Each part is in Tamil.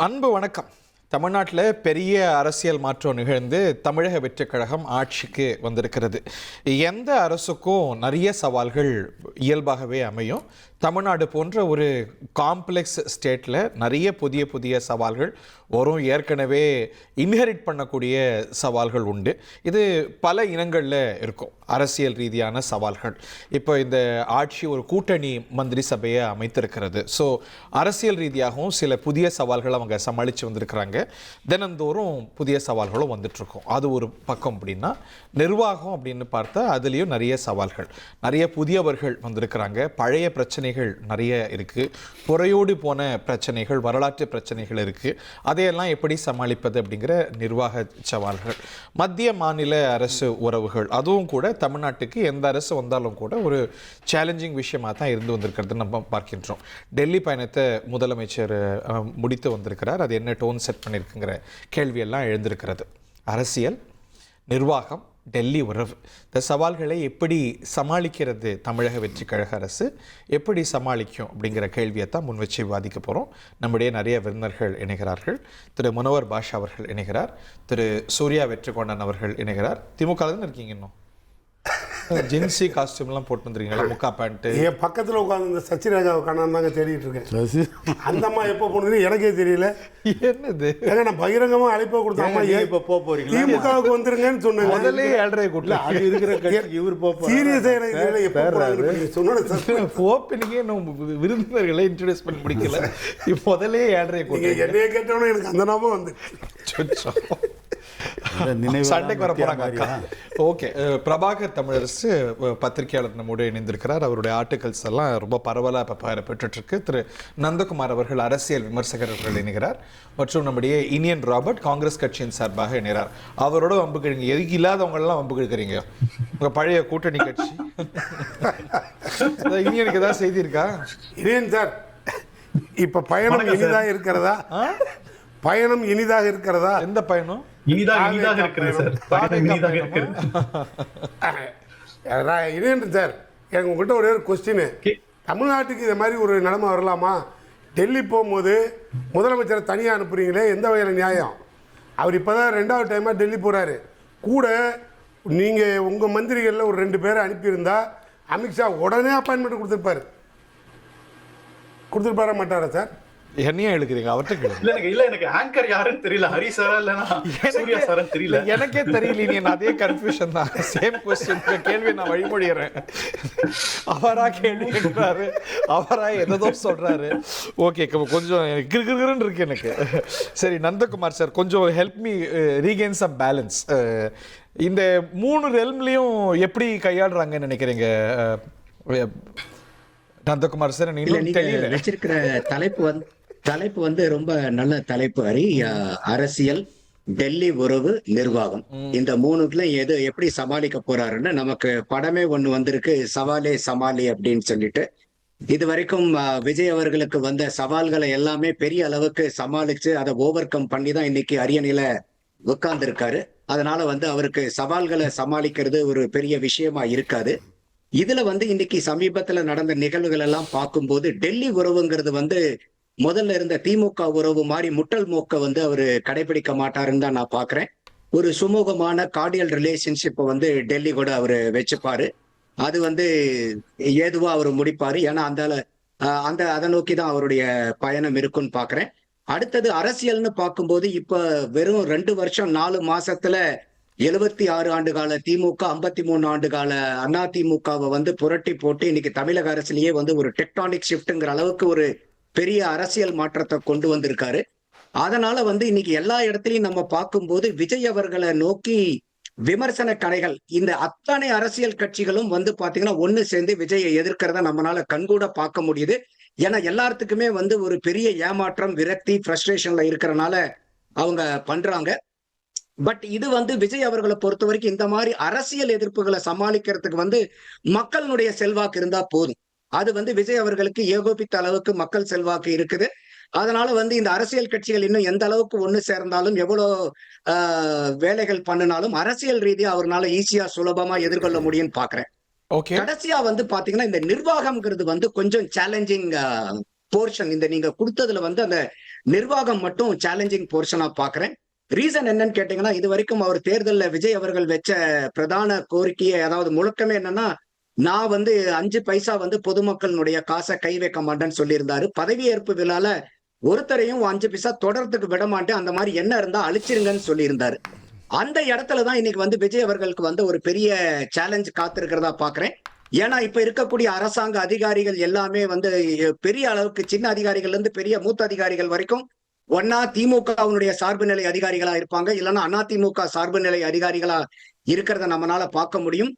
அன்பு வணக்கம். தமிழ்நாட்டில் பெரிய அரசியல் மாற்றம் நிகழ்ந்து தமிழக வெற்றிக் கழகம் ஆட்சிக்கு வந்திருக்கிறது. எந்த அரசுக்கும் நிறைய சவால்கள் இயல்பாகவே அமையும். தமிழ்நாடு போன்ற ஒரு காம்ப்ளெக்ஸ் ஸ்டேட்டில் நிறைய புதிய புதிய சவால்கள் வரும். ஏற்கனவே இன்ஹெரிட் பண்ணக்கூடிய சவால்கள் உண்டு. இது பல இனங்களில் இருக்கும். அரசியல் ரீதியான சவால்கள். இப்போ இந்த ஆட்சி ஒரு கூட்டணி மந்திரி சபையை அமைத்திருக்கிறது. ஸோ அரசியல் ரீதியாகவும் சில புதிய சவால்களை அவங்க சமாளித்து வந்திருக்கிறாங்க. தினந்தோறும் புதிய சவால்களும் வந்துட்டுருக்கும். அது ஒரு பக்கம். அப்படின்னா நிர்வாகம் அப்படின்னு பார்த்தா அதுலேயும் நிறைய சவால்கள், நிறைய புதியவர்கள் வந்திருக்கிறாங்க. பழைய பிரச்சனைகள் நிறைய இருக்குது. புறையோடு போன பிரச்சனைகள், வரலாற்று பிரச்சனைகள் இருக்குது. அதையெல்லாம் எப்படி சமாளிப்பது அப்படிங்கிற நிர்வாக சவால்கள். மத்திய மாநில அரசு உறவுகள், அதுவும் கூட தமிழ்நாட்டுக்கு எந்த அரசு வந்தாலும் கூட ஒரு சேலஞ்சிங் விஷயமாக தான் இருந்து வந்திருக்கிறது நம்ம பார்க்கின்றோம். டெல்லி பயணத்தை முதலமைச்சர் முடித்து வந்திருக்கிறார். அது என்ன டோன் செட் பண்ணியிருக்குங்கிற கேள்வியெல்லாம் எழுந்திருக்கிறது. அரசியல், நிர்வாகம், டெல்லி உறவு, இந்த சவால்களை எப்படி சமாளிக்கிறது தமிழக வெற்றி கழக அரசு, எப்படி சமாளிக்கும் அப்படிங்கிற கேள்வியை தான் முன் வச்சு விவாதிக்க போகிறோம். நம்முடைய நிறைய விருந்தினர்கள் இணைகிறார்கள். திரு முனவர் பாஷா அவர்கள் இணைகிறார். திரு சூர்யா வெற்றிகொண்டான் அவர்கள் இணைகிறார். திமுக தான் இருக்கீங்க. இன்னும் ஜென்சி காஸ்டியூம்லாம் போட்டு வந்துருக்கீங்களா? முக்கா பேண்ட்டு. என் பக்கத்தில் உட்காந்து இந்த சச்சிராஜாவை காணாம தாங்க தேடிட்டு இருக்கேன். அந்த அம்மா எப்போ போனதுன்னு எனக்கே தெரியல. என்னது ஏங்க நான் பகிரங்கமா அழைப்பா கொடுத்த அம்மா இப்போ போறீங்க திமுகவுக்கு வந்துருங்கன்னு சொன்னாங்க. முதல்ல 7:30 கூட்டல அது இருக்கிற இவர் சீரியஸா எனக்கு தெரியல எப்போ போறாங்க சொன்னோட போப்பினிக்கே இன்னும் விருந்தினர்களை இன்ட்ரோடியூஸ் பண்ணி முடிக்கல. முதல்ல 7:30 கூட்டல என்னைய கேட்டவன எனக்கு அந்த நாம வந்து சண்டைக்கு வர போறாங்க. ஓகே, பிரபாகர் தமிழரசு பத்திரிகையாளர் நம்மோடு இணைந்திருக்கிறார். அவருடைய ஆர்டிகல்ஸ் எல்லாம் ரொம்ப பரவலாக பெற்றுட்டு இருக்கு. திரு நந்தகுமார் அவர்கள் அரசியல் விமர்சகர் அவர்கள் இணைகிறார். மற்றும் நம்முடைய இனியன் ராபர்ட் காங்கிரஸ் கட்சியின் சார்பாக இணைகிறார். அவரோட வம்பு கிழங்க எதுக்கு இல்லாதவங்க எல்லாம் வம்பு கிழக்கிறீங்க. உங்க பழைய கூட்டணி கட்சி இனியனுக்கு ஏதாவது செய்தி இருக்கா? இனியன் சார், இப்ப பயணம் இனிதாக இருக்கிறதா? பயணம் இனிதாக இருக்கிறதா? எந்த பயணம்? இனிதாக இருக்கிறது சார். பயணம் இனிதாக இருக்கிறது. இனியன் சார், எனக்கு உங்ககிட்ட ஒரே ஒரு கொஸ்டின். தமிழ்நாட்டுக்கு இந்த மாதிரி ஒரு நிலைமை வரலாமா? டெல்லி போகும்போது முதலமைச்சரை தனியாக அனுப்புறீங்களே, எந்த வகையில் நியாயம்? அவர் இப்போ தான் 2வது டைமாக டெல்லி போகிறாரு. கூட நீங்கள் உங்கள் மந்திரிகளில் ஒரு 2 பேரை அனுப்பியிருந்தா அமித்ஷா உடனே அப்பாயின்மெண்ட் கொடுத்துருப்பாரா மாட்டாரா சார்? என்னையும் எழுக்கிறீங்க அவர்கிட்ட இல்ல எனக்கு ஆங்கர் யாருன்னு தெரியல. ஹரி சாரா இல்லனா சூர்யா சாரா தெரியல. எனக்கே தெரியல. நீ அதே கன்ஃபியூஷன் தான். சேம் क्वेश्चन கேள்வி நான் வழிமொழியறேன். அவரா கேள்வி கேட்கிறாரு, அவரா ஏதோ சொல்றாரு. ஓகே, கொஞ்சம் கிறுகிறுன்னு இருக்கு எனக்கு. சரி நந்தகுமார் சார், கொஞ்சம் help me regain some balance. இந்த 3 ரெல்ம்லயும் எப்படி கையாளுறாங்கன்னு நினைக்கிறீங்க நந்தகுமார் சார்? நீங்க வச்சிருக்கிற தலைப்பு வந்து ரொம்ப நல்ல தலைப்பு ஹரி. அரசியல், டெல்லி உறவு, நிர்வாகம், இந்த 3க்குள்ள எது எப்படி சமாளிக்க போறாருன்னு நமக்கு படமே ஒண்ணு வந்திருக்கு, சவாலே சமாளி அப்படின்னு சொல்லிட்டு. இது வரைக்கும் விஜய் அவர்களுக்கு வந்த சவால்களை எல்லாமே பெரிய அளவுக்கு சமாளிச்சு அதை ஓவர் கம் பண்ணி தான் இன்னைக்கு அரியணையில உட்கார்ந்து இருக்காரு. அதனால வந்து அவருக்கு சவால்களை சமாளிக்கிறது ஒரு பெரிய விஷயமா இருக்காது. இதுல வந்து இன்னைக்கு சமீபத்துல நடந்த நிகழ்வுகள் எல்லாம் பார்க்கும்போது டெல்லி உறவுங்கிறது வந்து முதல்ல இருந்த திமுக உறவு மாதிரி முட்டல் மோக்க வந்து அவரு கடைபிடிக்க மாட்டாருன்னு தான் நான் பாக்குறேன். ஒரு சுமூகமான கார்டியல் ரிலேஷன்ஷிப்பை வந்து டெல்லி கூட அவரு வச்சுப்பாரு. அது வந்து ஏதுவா அவர் முடிப்பாரு. ஏன்னா அதை நோக்கி தான் அவருடைய பயணம் இருக்குன்னு பாக்குறேன். அடுத்தது அரசியல்னு பார்க்கும்போது இப்ப வெறும் 2 வருஷம் 4 மாசத்துல 76 ஆண்டு கால திமுக, 53 ஆண்டு கால அதிமுகவை வந்து புரட்டி போட்டு இன்னைக்கு தமிழக அரசிலேயே வந்து ஒரு டெக்டானிக் ஷிஃப்ட்ங்கிற அளவுக்கு ஒரு பெரிய அரசியல் மாற்றத்தை கொண்டு வந்திருக்காரு. அதனால வந்து இன்னைக்கு எல்லா இடத்துலயும் நம்ம பார்க்கும்போது விஜய் அவர்களை நோக்கி விமர்சன கணைகள், இந்த அத்தனை அரசியல் கட்சிகளும் வந்து பாத்தீங்கன்னா ஒண்ணு சேர்ந்து விஜயை எதிர்க்கிறத நம்மளால கண்கூட பார்க்க முடியுது. ஏன்னா எல்லாத்துக்குமே வந்து ஒரு பெரிய ஏமாற்றம், விரக்தி, ஃப்ரஸ்ட்ரேஷன்ல இருக்கிறனால அவங்க பண்றாங்க. பட் இது வந்து விஜய் அவர்களை பொறுத்த வரைக்கும் இந்த மாதிரி அரசியல் எதிர்ப்புகளை சமாளிக்கிறதுக்கு வந்து மக்களுடைய செல்வாக்கு இருந்தா போதும். அது வந்து விஜய் அவர்களுக்கு ஏகோபித்த அளவுக்கு மக்கள் செல்வாக்கு இருக்குது. அதனால வந்து இந்த அரசியல் கட்சிகள் இன்னும் எந்த அளவுக்கு ஒண்ணு சேர்ந்தாலும் எவ்வளவு வேலைகள் பண்ணினாலும் அரசியல் ரீதியா அவரால் ஈஸியா சுலபமா எதிர்கொள்ள முடியும்னு பாக்குறேன். கடைசியா வந்து பாத்தீங்கன்னா இந்த நிர்வாகம்ங்கிறது வந்து கொஞ்சம் சேலஞ்சிங் போர்ஷன். இந்த நீங்க கொடுத்ததுல வந்து அந்த நிர்வாகம் மட்டும் சேலஞ்சிங் போர்ஷனா பாக்குறேன். ரீசன் என்னன்னு கேட்டீங்கன்னா, இது வரைக்கும் அவர் தேர்தலில் விஜய் அவர்கள் வச்ச பிரதான கோரிக்கையை, அதாவது முழக்கமே என்னன்னா, நான் 5 பைசா பொதுமக்களுடைய காசை கை வைக்க மாட்டேன்னு சொல்லியிருந்தாரு. பதவியேற்பு விழால ஒருத்தரையும் 5 பைசா தொடர்றதுக்கு விட மாட்டேன், அந்த மாதிரி என்ன இருந்தா அழிச்சிருங்கன்னு சொல்லியிருந்தாரு. அந்த இடத்துலதான் இன்னைக்கு விஜய் அவர்களுக்கு ஒரு பெரிய சேலஞ்ச் காத்திருக்கிறதா பாக்குறேன். ஏன்னா இப்ப இருக்கக்கூடிய அரசாங்க அதிகாரிகள் எல்லாமே பெரிய அளவுக்கு, சின்ன அதிகாரிகள்ல இருந்து பெரிய மூத்த அதிகாரிகள் வரைக்கும் ஒன்னா திமுகவினுடைய சார்பு நிலை அதிகாரிகளா இருப்பாங்க, இல்லைன்னா அதிமுக சார்பு நிலை அதிகாரிகளா இருக்கிறத நம்மளால பார்க்க முடியும்.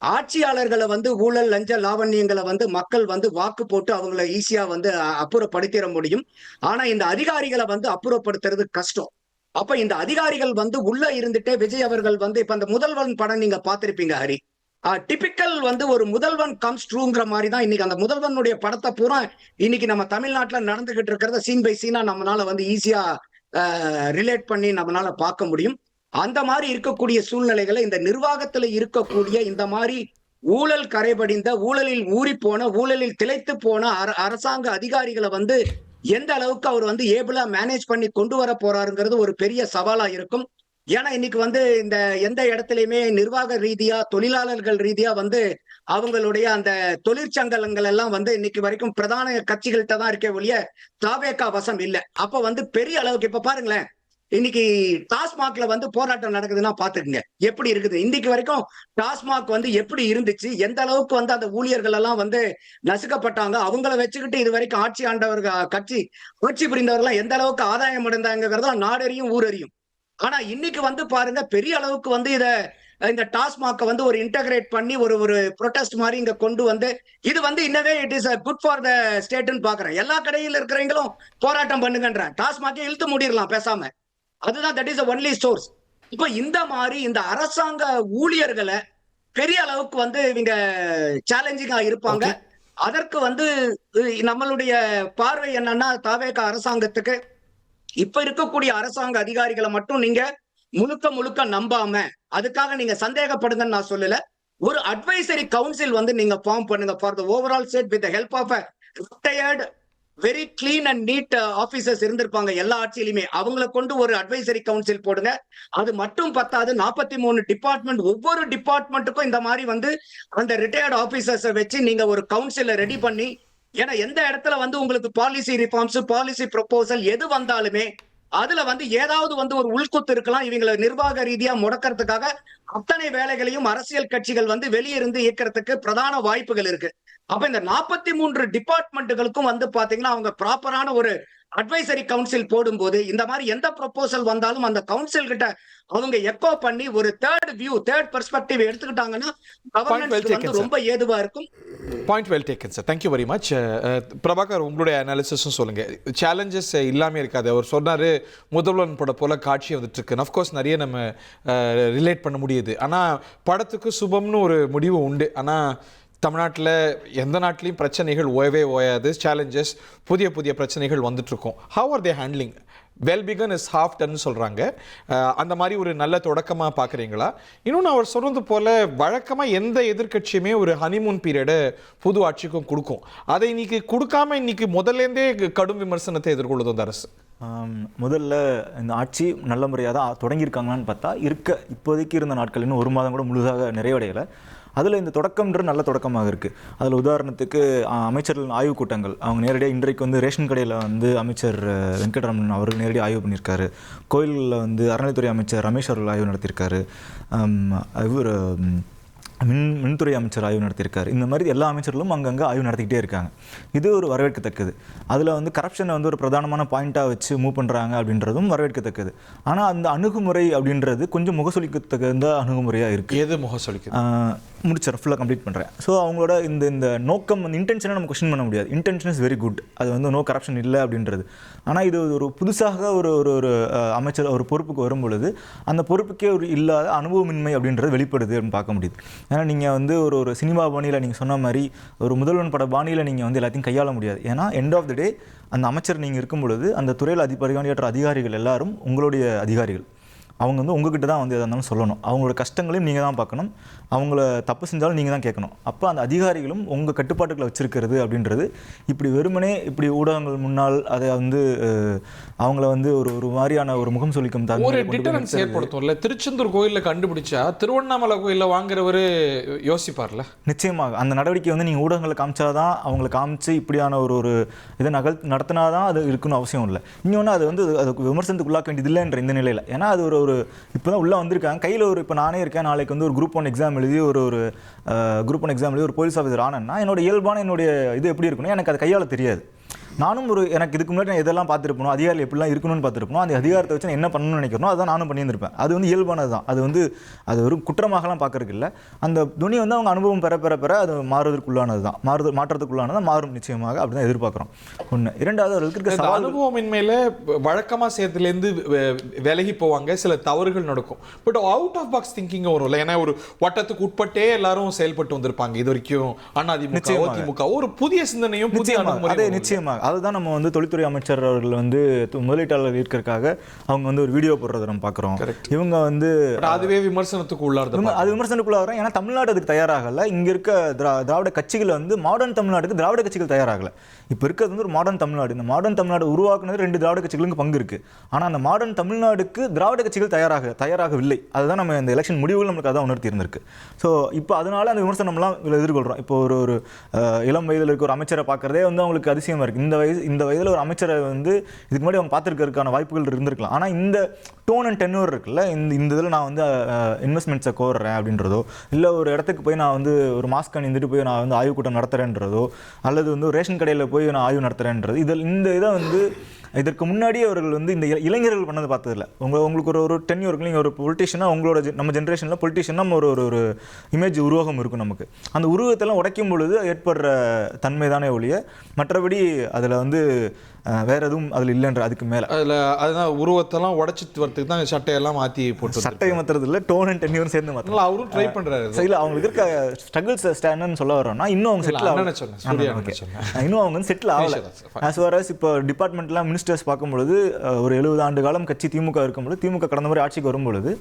ஆட்சியாளர்களை ஊழல் லஞ்ச லாவண்யங்களை மக்கள் வாக்கு போட்டு அவங்களை ஈஸியா அப்புறப்படுத்திட முடியும். ஆனா இந்த அதிகாரிகளை அப்புறப்படுத்துறது கஷ்டம். அப்ப இந்த அதிகாரிகள் உள்ள இருந்துட்டே விஜய் அவர்கள் இப்ப அந்த முதல்வன் படம் நீங்க பார்த்திருப்பீங்க ஹரி. டிபிக்கல் ஒரு முதல்வன் கம்ஸ் ட்ரூங்கிற மாதிரி தான் இன்னைக்கு அந்த முதல்வனுடைய படத்தை பூரா இன்னைக்கு நம்ம தமிழ்நாட்டுல நடந்துகிட்டு இருக்கிறத சீன் பை சீனா நம்மளால ஈஸியா ரிலேட் பண்ணி நம்மளால பார்க்க முடியும். அந்த மாதிரி இருக்கக்கூடிய சூழ்நிலைகளை இந்த நிர்வாகத்துல இருக்கக்கூடிய இந்த மாதிரி ஊழல் கரைபடிந்த, ஊழலில் ஊறி போன, ஊழலில் திளைத்து போன அரசாங்க அதிகாரிகளை எந்த அளவுக்கு அவர் ஏபிளா மேனேஜ் பண்ணி கொண்டு வர போறாருங்கிறது ஒரு பெரிய சவாலா இருக்கும். ஏன்னா இன்னைக்கு இந்த எந்த இடத்துலயுமே நிர்வாக ரீதியா, தொழிலாளர்கள் ரீதியா அவங்களுடைய அந்த தொழிற்சங்கங்கள் எல்லாம் இன்னைக்கு வரைக்கும் பிரதான கட்சிகள்கிட்ட தான் இருக்கே ஒழிய தாவேகா வசம் இல்ல. அப்ப பெரிய அளவுக்கு இப்ப பாருங்களேன், இன்னைக்கு டாஸ்மாக்ல போராட்டம் நடக்குதுன்னா பாத்துக்குங்க எப்படி இருக்குது. இன்னைக்கு வரைக்கும் டாஸ்மாக் எப்படி இருந்துச்சு, எந்த அளவுக்கு அந்த ஊழியர்கள் எல்லாம் நசுக்கப்பட்டாங்க, அவங்கள வச்சுக்கிட்டு இது வரைக்கும் ஆட்சி ஆண்டவர்கள் ஆட்சி புரிந்தவர்கள் எந்த அளவுக்கு ஆதாயம் அடைந்தாங்கிறதா நாடறியும் ஊரறியும். ஆனா இன்னைக்கு பாருங்க, பெரிய அளவுக்கு இந்த டாஸ்மாக் ஒரு இன்டகிரேட் பண்ணி ஒரு ப்ரொடெஸ்ட் மாதிரி இங்க கொண்டு இது இன்னவே it is good for the ஸ்டேட்னு பாக்குறேன். எல்லா கடையில் இருக்கிறவங்களும் போராட்டம் பண்ணுங்கன்ற, டாஸ்மாக்கே இழுத்து மூடிடலாம் பேசாம. அதுதான் தட் இஸ் ஒன்லி சோர்ஸ். இப்போ இந்த மாதிரி இந்த அரசாங்க ஊழியர்களை பெரிய அளவுக்கு இவங்க சேலஞ்சிங்கா இருப்பாங்க. அதற்கு நம்மளுடைய பார்வை என்னன்னா, தாவேகா அரசாங்கத்துக்கு இப்ப இருக்கக்கூடிய அரசாங்க அதிகாரிகளை மட்டும் நீங்க முழுக்க நம்பாம, அதுக்காக நீங்க சந்தேகப்படுங்கன்னு நான் சொல்லல. ஒரு அட்வைசரி கவுன்சில் நீங்க ஃபார்ம் பண்ணுங்க for the overall state with help of retired very clean and neat officers இருந்திருப்பாங்க எல்லா ஆட்சியிலுமே. அவங்களை கொண்டு ஒரு அட்வைசரி கவுன்சில் போடுங்க. அது மட்டும் பத்தாது, 43 டிபார்ட்மெண்ட், ஒவ்வொரு டிபார்ட்மெண்ட்டுக்கும் இந்த மாதிரி அந்த ரிட்டையர்டு ஆபீசர்ஸை வச்சு நீங்க ஒரு கவுன்சிலை ரெடி பண்ணி, ஏன்னா எந்த இடத்துல உங்களுக்கு பாலிசி ரிஃபார்ம்ஸ், பாலிசி ப்ரொபோசல் எது வந்தாலுமே அதுல ஏதாவது ஒரு உள்குத்து இருக்கலாம். இவங்களை நிர்வாக ரீதியா முடக்கிறதுக்காக அத்தனை வேலைகளையும் அரசியல் கட்சிகள் வெளியிருந்து இயக்கிறதுக்கு பிரதான வாய்ப்புகள் இருக்கு. அப்ப இந்த 43 டிபார்ட்மெண்ட்டுகளுக்கும் பாத்தீங்கன்னா அவங்க ப்ராப்பரான ஒரு அட்வைசரி கவுன்சில் போடும்போது இந்த மாதிரி எந்த ப்ரொபோசல் வந்தாலும் அந்த கவுன்சில் கிட்ட அவங்க எக்கோ பண்ணி ஒரு தேர்ட் வியூ, தேர்ட் பெர்ஸ்பெக்டிவ் எடுத்துக்கிட்டாங்கன்னா கவர்னன்ஸ் ரொம்ப ஏதுவா இருக்கும். Point well taken sir, thank you very much. Prabhakar, உங்களுடைய அனாலிசிஸும் சொல்லுங்க. சேலஞ்சஸ் இல்லாம இருக்காது. அவர் சொன்னாரு முதல்வன் பட போல காட்சி இருக்கு. அஃப்கோர்ஸ் நிறைய நம்ம ரிலேட் பண்ண முடியுது. ஆனா படத்துக்கு சுபம்னு ஒரு முடிவு உண்டு. ஆனா தமிழ்நாட்டில் எந்த நாட்டிலையும் பிரச்சனைகள் ஓயாது. சேலஞ்சஸ், புதிய பிரச்சனைகள் வந்துட்டுருக்கோம். How are they handling? Well begun is half done சொல்கிறாங்க. அந்த மாதிரி ஒரு நல்ல தொடக்கமாக பார்க்குறீங்களா? இன்னொன்று அவர் சொல்கிறது போல் வழக்கமாக எந்த எதிர்கட்சியுமே ஒரு ஹனிமூன் பீரியடை புது ஆட்சிக்கும் கொடுக்கும். அதை இன்னைக்கு கொடுக்காம இன்னைக்கு முதல்லேருந்தே கடும் விமர்சனத்தை எதிர்கொள்ளுது அந்த அரசு. முதல்ல இந்த ஆட்சி நல்ல முறையாக தான் தொடங்கியிருக்காங்களான்னு பார்த்தா இப்போதைக்கு இருந்த நாட்கள் இன்னும் 1 மாதம் கூட முழுதாக நிறைவடையலை. அதில் இந்த தொடக்கம்ன்ற நல்ல தொடக்கமாக இருக்குது. அதில் உதாரணத்துக்கு அமைச்சர்கள் ஆய்வுக் கூட்டங்கள், அவங்க நேரடியாக இன்றைக்கு ரேஷன் கடையில் அமைச்சர் வெங்கட்ராமன் அவர்கள் நேரடியாக ஆய்வு பண்ணியிருக்காரு. கோயில்களில் அறநிலைத்துறை அமைச்சர் ரமேஷ் அவர்கள் ஆய்வு நடத்தியிருக்காரு. இவர் மின்துறை அமைச்சர் ஆய்வு நடத்தியிருக்காரு. இந்த மாதிரி எல்லா அமைச்சர்களும் அங்கங்கே ஆய்வு நடத்திக்கிட்டே இருக்காங்க. இது ஒரு வரவேற்கத்தக்கது. அதில் கரப்ஷனை ஒரு பிரதானமான பாயிண்ட்டாக வச்சு மூவ் பண்ணுறாங்க அப்படின்றதும் வரவேற்கத்தக்கது. ஆனால் அந்த அணுகுமுறை அப்படின்றது கொஞ்சம் முகசொலிக்கத்தக்க அணுகுமுறையாக இருக்குது. எது முகசொலிக்கு முடிச்சிடறேன், ஃபுல்லாக கம்ப்ளீட் பண்ணுறேன். ஸோ அவங்களோட இந்த நோக்கம் இன்டென்ஷனை நம்ம கொஸ்டின் பண்ண முடியாது. இன்டென்ஷன் இஸ் வெரி குட், அது நோ கரப்ஷன் இல்லை அப்படின்றது. ஆனால் இது ஒரு புதுசாக ஒரு அமைச்சர் ஒரு பொறுப்புக்கு வரும் பொழுது அந்த பொறுப்புக்கே ஒரு இல்லாத அனுபவமின்மை அப்படின்றது வெளிப்படுது அப்படின்னு பார்க்க முடியுது. ஏன்னா நீங்கள் ஒரு சினிமா பாணியில் நீங்கள் சொன்ன மாதிரி ஒரு முதல்வன் பட பாணியில் நீங்கள் எல்லாத்தையும் கையாள முடியாது. ஏன்னா எண்ட் ஆஃப் த டே அந்த அமைச்சர் நீங்கள் இருக்கும் பொழுது அந்த துறையில் பணியாற்ற அதிகாரிகள் எல்லாரும் உங்களுடைய அதிகாரிகள். அவங்க வந்து உங்ககிட்ட தான் வந்து எதாக இருந்தாலும் சொல்லணும். அவங்களோட கஷ்டங்களையும் நீங்கள் தான் பார்க்கணும், அவங்கள தப்பு செஞ்சாலும் நீங்கள் தான் கேட்கணும். அப்போ அந்த அதிகாரிகளும் உங்கள் கட்டுப்பாட்டுக்குள்ள வச்சிருக்கிறது அப்படின்றது இப்படி வெறுமனே இப்படி ஊடகங்கள் முன்னால் அதை வந்து அவங்கள வந்து ஒரு மாதிரியான ஒரு முகம் சொல்லிக்கும் ஒரு டிட்டரன்ஸ் ஏற்படுத்தும்ல. திருச்செந்தூர் கோயிலில் கண்டுபிடிச்சா திருவண்ணாமலை கோயிலில் வாங்குறவர் யோசிப்பார்ல. நிச்சயமாக அந்த நடவடிக்கை வந்து நீங்கள் ஊடகங்களை காமிச்சாதான், அவங்களை காமிச்சு இப்படியான ஒரு இதை நடத்தினாதான் அது இருக்குன்னு அவசியம் இல்லை. இன்னொன்று அது வந்து அதுக்கு விமர்சனத்துக்கு உள்ளாக்க வேண்டியது இல்லைன்ற இந்த நிலையில். ஏன்னா அது ஒரு இப்போ தான் உள்ளே வந்திருக்காங்க கையில் இப்போ நானே இருக்கேன், நாளைக்கு வந்து ஒரு குரூப் 1 எக்ஸாம் எழுதி ஒரு குரூப் 1 எக்ஸாம் எழுதி ஒரு போலீஸ் ஆஃபீஸர் ஆனேன்னா என்னோட இயல்பான என்னுடைய இது எப்படி இருக்குன்னு எனக்கு அது கையால் தெரியாது. நானும் எனக்கு இதுக்கு முன்னாடி நான் இதெல்லாம் பார்த்துருப்பணும், அதிகாரிகள் எப்படிலாம் இருக்கணும்னு பார்த்துருப்பணும், அந்த அதிகாரத்தை வச்சு நான் என்ன பண்ணணும்னு நினைக்கிறோம் அதான் நானும் பண்ணியிருந்திருப்பேன். அது வந்து இயல்பானது தான். அது ஒரு குற்றமாகலாம் பார்க்கறதுக்கு இல்லை. அந்த துணி வந்து அவங்க அனுபவம் பெற அது மாறுவதற்குள்ளானது தான், மாற்றத்துக்குள்ளானது மாறும் நிச்சயமாக, அப்படி தான் எதிர்பார்க்குறோம். ஒன்று. இரண்டாவது அவர்களுக்கு இருக்க அனுபவமின்மையில வழக்கமாக சேர்த்துலேருந்து விலகி போவாங்க, சில தவறுகள் நடக்கும். But out of box thinking வரும்ல. ஏன்னா ஒரு வட்டத்துக்கு உட்பட்டே எல்லாரும் செயல்பட்டு வந்திருப்பாங்க இது வரைக்கும். அதிமுக ஒரு புதிய சிந்தனையும் நிச்சயமாக அதுதான் நம்ம வந்து தொழில்துறை அமைச்சர் அவர்கள் வந்து முதலீட்டாளர் இருக்கிறதுக்காக அவங்க வந்து ஒரு வீடியோ போடுறதை நம்ம பார்க்குறோம். இவங்க வந்து அதுவே விமர்சனத்துக்கு உள்ளார்கள். அது விமர்சனத்துக்குள்ளாகிறோம். ஏன்னா தமிழ்நாடு அதுக்கு தயாராகலை. இங்கே இருக்க திராவிட கட்சிகள் வந்து மாடர்ன் தமிழ்நாடுக்கு திராவிட கட்சிகள் தயாராகலை. இப்போ இருக்கிறது வந்து ஒரு மாடர்ன் தமிழ்நாடு. இந்த மாடர்ன் தமிழ்நாடு உருவாக்குனது 2 திராவிட கட்சிகளுக்கு பங்கு இருக்குது. ஆனால் அந்த மாடர்ன் தமிழ்நாடுக்கு திராவிட கட்சிகள் தயாராகவில்லை. அதுதான் நம்ம இந்த எலெக்ஷன் முடிவுகள் நம்மளுக்கு அதான் உணர்த்தி இருந்திருக்கு. ஸோ இப்போ அதனால அந்த விமர்சனம்லாம் எதிர்கொள்கிறோம். இப்போ ஒரு இளம் வயதில் இருக்க ஒரு அமைச்சரை பார்க்குறதே வந்து அவங்களுக்கு அதிசயமாக இருக்குது. இந்த வயதில் ஒரு அமைச்சரை வந்து இதுக்கு முன்னாடி அவங்க பார்த்துருக்கிறதுக்கான வாய்ப்புகள் இருந்திருக்கலாம். ஆனால் இந்த டோன் அண்ட் டென்யூர் இருக்குல்ல, இந்த இதில் நான் வந்து இன்வெஸ்ட்மெண்ட்ஸை கோர்றேன் அப்படின்றதோ, இல்லை ஒரு இடத்துக்கு போய் நான் வந்து ஒரு மாஸ்க் அணிந்துட்டு போய் நான் வந்து ஆய்வு கூட்டம் நடத்துகிறேன்றதோ, அல்லது வந்து ரேஷன் கடையில் போய் நான் ஆய்வு நடத்துகிறேன்றது, இந்த இதை வந்து இதற்கு முன்னாடியே அவர்கள் வந்து இந்த இளைஞர்கள் பண்ணது பார்த்ததில்ல. உங்களுக்கு ஒரு டென்யூர் இருக்கு. நீங்கள் ஒரு பொலிட்டிஷியனாக உங்களோட நம்ம ஜென்ரேஷனில் பொலிட்டிஷியனாக நம்ம ஒரு இமேஜ் உருவகம் இருக்கும். நமக்கு அந்த உருவத்தெல்லாம் உடைக்கும் பொழுது ஏற்படுற தன்மை தானே ஒழிய மற்றபடி அதில் வந்து வேற எதுவும் அதில் இல்லைன்ற அதுக்கு மேலே அதுதான் உருவத்தெல்லாம் உடைச்சிட்டு வரதுக்கு தான் சட்டையெல்லாம் மாற்றி போட்டு சட்டையை மாற்றுறது இல்லை, டோன் அண்ட் டென்யூர் சேர்ந்து மாற்றலாம். அவரும் ட்ரை பண்ணுறாரு. இல்லை அவங்களுக்கு இருக்க ஸ்ட்ரகிள்ஸ் ஸ்டாண்டுன்னு சொல்ல வரோம்னா இன்னும் அவங்க செட்டில் ஆகல. இன்னும் அவங்க வந்து செட்டில் ஆகலை. ஆஸ் ஃபார் அஸ் இப்போ டிபார்ட்மெண்ட்லாம் மினிஸ்டர்ஸ் பார்க்கும்பொழுது ஒரு 70 ஆண்டு காலம் கட்சி திமுக இருக்கும்பொழுது, திமுக கடந்த முறை ஆட்சிக்கு வரும்பொழுது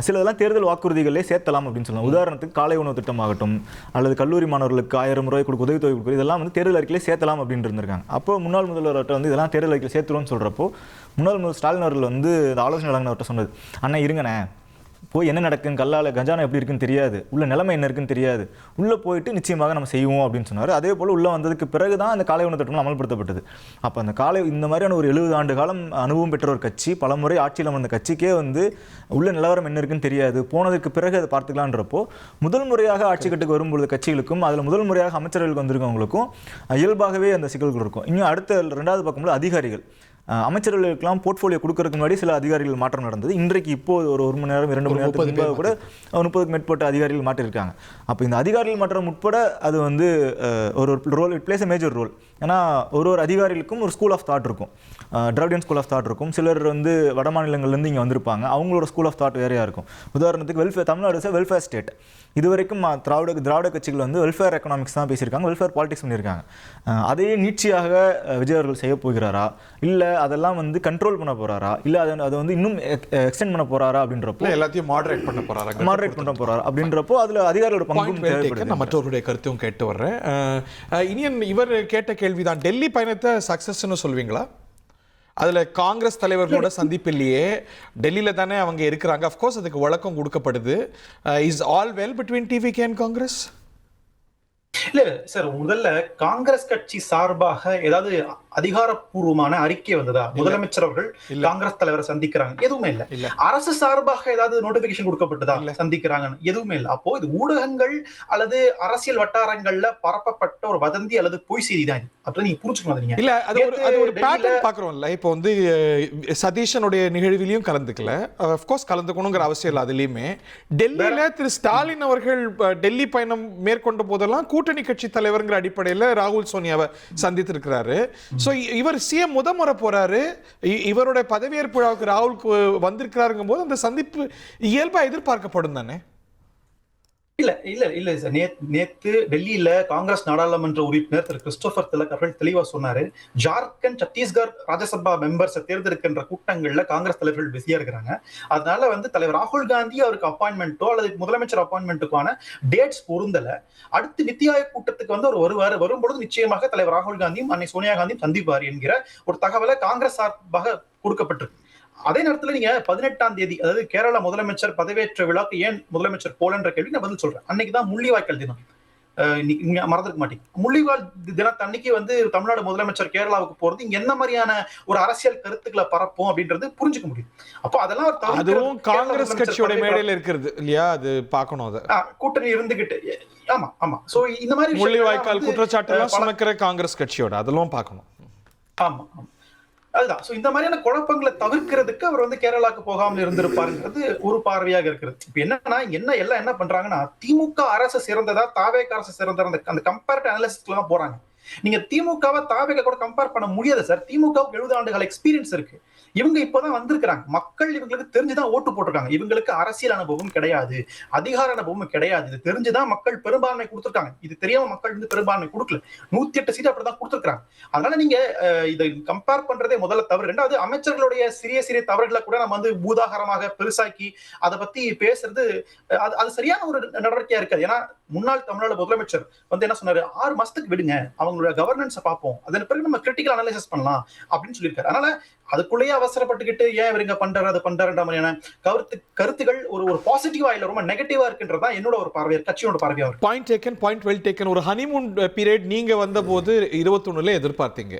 சிலதெல்லாம் தேர்தல் வாக்குறுதிகளே சேர்த்தலாம் அப்படின்னு சொல்லலாம். உதாரணத்துக்கு காலை உணவு திட்டமாகட்டும், அல்லது கல்லூரி மாணவர்களுக்கு 1000 ரூபாய் கொடுக்க உதவித்தொகை கொடுக்குறது, இதெல்லாம் வந்து தேர்தல் அறிக்கையிலே சேர்த்தலாம் அப்படின்னு இருந்திருக்காங்க. அப்போ முன்னாள் முதல்வர்கிட்ட வந்து இதெல்லாம் தேர்தல் அறிக்கையில் சேர்த்துருவோம்னு சொல்கிறப்போ முன்னாள் முதல்வர் ஸ்டாலின் அவர்கள் வந்து இந்த ஆலோசனை வழங்கினவர்கிட்ட சொன்னது, அண்ணா இருங்கண்ணே, போய் என்ன நடக்குன்னு கஞ்சானம் எப்படி இருக்குன்னு தெரியாது, உள்ள நிலைமை என்ன இருக்குன்னு தெரியாது, உள்ளே போயிட்டு நிச்சயமாக நம்ம செய்வோம் அப்படின்னு சொன்னார். அதே போல் உள்ளே வந்ததுக்கு பிறகு தான் அந்த காலை உணவு திட்டம் அமல்படுத்தப்பட்டது. அப்போ அந்த இந்த மாதிரியான ஒரு 70 ஆண்டு காலம் அனுபவம் பெற்ற ஒரு கட்சி, பல முறை ஆட்சியில் வந்த கட்சிக்கே வந்து உள்ள நிலவரம் என்ன இருக்குன்னு தெரியாது, போனதுக்கு பிறகு அதை பார்த்துக்கலான்றப்போ முதல் முறையாக ஆட்சி கட்டுக்கு வரும்பொழுது கட்சிகளுக்கும் அதில் முதல் முறையாக அமைச்சர்களுக்கு வந்திருக்கவங்களுக்கும் இயல்பாகவே அந்த சிக்கல்கள் இருக்கும். இன்னும் அடுத்த 2வது பார்க்கும்போது அதிகாரிகள், அமைச்சர்களுக்கெல்லாம் போர்ட்ஃபோலியோ கொடுக்கறதுக்கு முன்னாடி சில அதிகாரிகள் மாற்றம் நடந்தது. இன்றைக்கு இப்போ ஒரு 1 மணி நேரம் 2 மணி நேரத்துக்கு கூட 30க்கு மேற்பட்ட அதிகாரிகள் மாற்றிருக்காங்க. அப்போ இந்த அதிகாரிகள் மாற்றம் உட்பட அது வந்து ஒரு role, it plays a major role. ஏன்னா ஒரு அதிகாரிகளுக்கும் ஒரு ஸ்கூல் ஆஃப் தாட் இருக்கும், திராவிடியன் ஸ்கூல் ஆஃப் தாட் இருக்கும். சிலர் வந்து வட மாநிலங்கள்லேருந்து இங்கே வந்திருப்பாங்க, அவங்களோட ஸ்கூல் ஆஃப் தாட் வேறையாக இருக்கும். உதாரணத்துக்கு தமிழ்நாடு வெல்ஃபேர் ஸ்டேட். இது வரைக்கும் திராவிட கட்சிகள் வந்து வெல்ஃபேர் எக்கனாமிக்ஸ் தான் பேசியிருக்காங்க, வெல்ஃபேர் பாலிடிக்ஸ் பண்ணியிருக்காங்க. அதையே நீட்சியாக விஜய் அவர்கள் செய்ய போகிறாரா, இல்லை அதெல்லாம் வந்து கண்ட்ரோல் பண்ண போறாரா, இல்லை அதை வந்து இன்னும் எக்ஸ்டெண்ட் பண்ண போறாரா அப்படின்றப்போ, எல்லாத்தையும் மாடரேட் பண்ண போறாரா அப்படின்றப்போ அதில் அதிகாரிகளோட பங்கும் தேவைப்படுது. நான் மற்றவருடைய கருத்தையும் கேட்டு வர்றேன். இனியன் இவர் கேட்ட கேள்விதான், டெல்லி பயணத்தை சக்சஸ்ன்னு சொல்வீங்களா? அதில் காங்கிரஸ் தலைவர்களோட சந்திப்பு இல்லையே, டெல்லியில் தானே அவங்க இருக்கிறாங்க. அஃப்கோர்ஸ் அதுக்கு வழக்கம் கொடுக்கப்படுது. Is all well between TVK and Congress? இல்ல சார், முதல்ல காங்கிரஸ் கட்சி சார்பாக ஏதாவது அதிகாரப்பூர்வமான அறிக்கை வந்ததா? முதலமைச்சர் அவர்கள் காங்கிரஸ் தலைவரை சந்திக்கிறாங்க, எதுவுமே இல்ல. அரசு சார்பாக ஏதாவது நோட்டிபிகேஷன் கொடுக்கப்பட்டதா சந்திக்கிறாங்க, எதுவுமே இல்ல. அப்போ இது ஊடகங்கள் அல்லது அரசியல் வட்டாரங்கள்ல பரப்பப்பட்ட ஒரு வதந்தி அல்லது பொய் செய்தி தான் அப்படி நீங்க புரிஞ்சுக்கணும். இல்ல அது ஒரு பேட்டர்ன் பாக்குறோம்ல. இப்போ வந்து சதீஷனுடைய நிகழ்விலையும் கலந்துக்கல, அஃப்கோர்ஸ் கலந்துக்கணுங்கிற அவசியம் இல்லை. அதுலயுமே டெல்லியில திரு ஸ்டாலின் அவர்கள் டெல்லி பயணம் மேற்கொண்ட போதெல்லாம் கூட்டணி கட்சி தலைவர்ங்கிற அடிப்படையில் ராகுல் சோனியாவை சந்தித்திருக்கிறாரு. ஸோ இவர் சிஎம் முறை போறாரு, இவருடைய பதவியேற்பு விழாவுக்கு ராகுல் வந்திருக்கிறாருங்கும் போது அந்த சந்திப்பு இயல்பா எதிர்பார்க்கப்படும் தானே? இல்ல சார். நேத்து டெல்லியில காங்கிரஸ் நாடாளுமன்ற உறுப்பினர் திரு கிறிஸ்டோபர் திலக் அவர்கள் தெளிவா சொன்னாரு. ஜார்க்கண்ட், சத்தீஸ்கர் ராஜ்யசபா மெம்பர்ஸ் தேர்ந்தெடுக்கின்ற கூட்டங்கள்ல காங்கிரஸ் தலைவர்கள் பிஸியா இருக்கிறாங்க. அதனால தலைவர் ராகுல் காந்தி அவருக்கு அப்பாயின்மெண்ட்டோ அல்லது முதலமைச்சர் அப்பாயின்மெண்ட்டுக்கான டேட்ஸ் பொருந்தல. அடுத்து நித்தி ஆயோக் கூட்டத்துக்கு அவர் வருவார். வரும்பொழுது நிச்சயமாக தலைவர் ராகுல் காந்தியும் அன்னை சோனியா காந்தியும் சந்திப்பார் என்கிற ஒரு தகவலை காங்கிரஸ் சார்பாக கொடுக்கப்பட்டிருக்கு. அதே நேரத்துல நீங்க 18ஆம் தேதி, அதாவது கேரள முதலமைச்சர் பதவியேற்ற விழாக்கு ஏன் முதலமைச்சர் போலன்ற கேள்வி நான் பதில் சொல்றேன். அன்னைக்குதான் முள்ளிவாய்க்கால் தினம். மறந்துக்க மாட்டேங்க. முள்ளிவாய்க்கால் தினத்து அன்னைக்கு தமிழ்நாடு முதலமைச்சர் கேரளாவுக்கு போறது இங்க என்ன மாதிரியான ஒரு அரசியல் கருத்துக்களை பரப்போம் அப்படின்றது புரிஞ்சுக்க முடியும். அப்போ அதெல்லாம் அதுவும் காங்கிரஸ் கட்சியோட மேடையில இருக்கிறது இல்லையா, அது பார்க்கணும். அது கூட்டணி இருந்துகிட்டு ஆமா. சோ இந்த மாதிரி முள்ளிவாய்க்கால் குற்றச்சாட்டு எல்லாம் சுமக்கிற காங்கிரஸ் கட்சியோட அதெல்லாம் பார்க்கணும். ஆமா. அதுதான். சோ இந்த மாதிரியான குழப்பங்களை தவிர்க்கிறதுக்கு அவர் கேரளாக்கு போகாமல் இருந்திருப்பாருங்கிறது ஒரு பார்வையாக இருக்கிறது. இப்ப என்னன்னா எல்லாம் என்ன பண்றாங்கன்னா, திமுக அரசு சிறந்ததா தாவேக அரசு சிறந்ததா அந்த கம்பேரிட்டிவ் அனாலிசிஸ்க்கு எல்லாம் போறாங்க. நீங்க திமுகவை தாவேக கூட கம்பேர் பண்ண முடியாது சார். திமுகவுக்கு 70 ஆண்டுகள் எக்ஸ்பீரியன்ஸ் இருக்கு. இவங்க இப்பதான் வந்திருக்கிறாங்க. மக்கள் இவங்களுக்கு தெரிஞ்சுதான் ஓட்டு போட்டிருக்காங்க. இவங்களுக்கு அரசியல் அனுபவம் கிடையாது, அதிகார அனுபவம் கிடையாது. இது தெரிஞ்சுதான் மக்கள் பெரும்பான்மை கொடுத்திருக்காங்க. இது தெரியாம மக்கள் பெரும்பான்மை கொடுக்கல. 108 சீட் அப்படிதான் கொடுத்திருக்காங்க. அதனால நீங்க இதை கம்பேர் பண்றதே முதல்ல தவறு. ரெண்டாவது, அமைச்சர்களுடைய சிறிய தவறுகளை கூட நம்ம பூதாகரமாக பெருசாக்கி அதை பத்தி பேசுறது அது சரியான ஒரு நடவடிக்கையா இருக்காது. ஏன்னா முன்னாள் தமிழ்நாடு முதலமைச்சர் என்ன சொன்னாரு, 6 மாசத்துக்கு விடுங்க, அவங்களோட கவர்னன்ஸை பார்ப்போம், அதன் பிறகு நம்ம கிரிட்டிக்கல் அனலைசிஸ் பண்ணலாம் அப்படின்னு சொல்லியிருக்காரு. அதனால அதுக்குள்ளேயே அவசரப்பட்டுக்கிட்டு ஏன் இவங்க பண்றாரு அதை பண்றாருன்ற மாதிரியான கருத்துகள் ஒரு பாசிட்டிவா இல்ல ரொம்ப நெகட்டிவா இருக்குன்றதா என்னோட ஒரு பார்வையா, கட்சியோட பார்வையா இருக்கு. Point well taken. ஒரு ஹனிமூன் பீரியட் நீங்க வந்த போது 21ல எதிர்பார்த்தீங்க.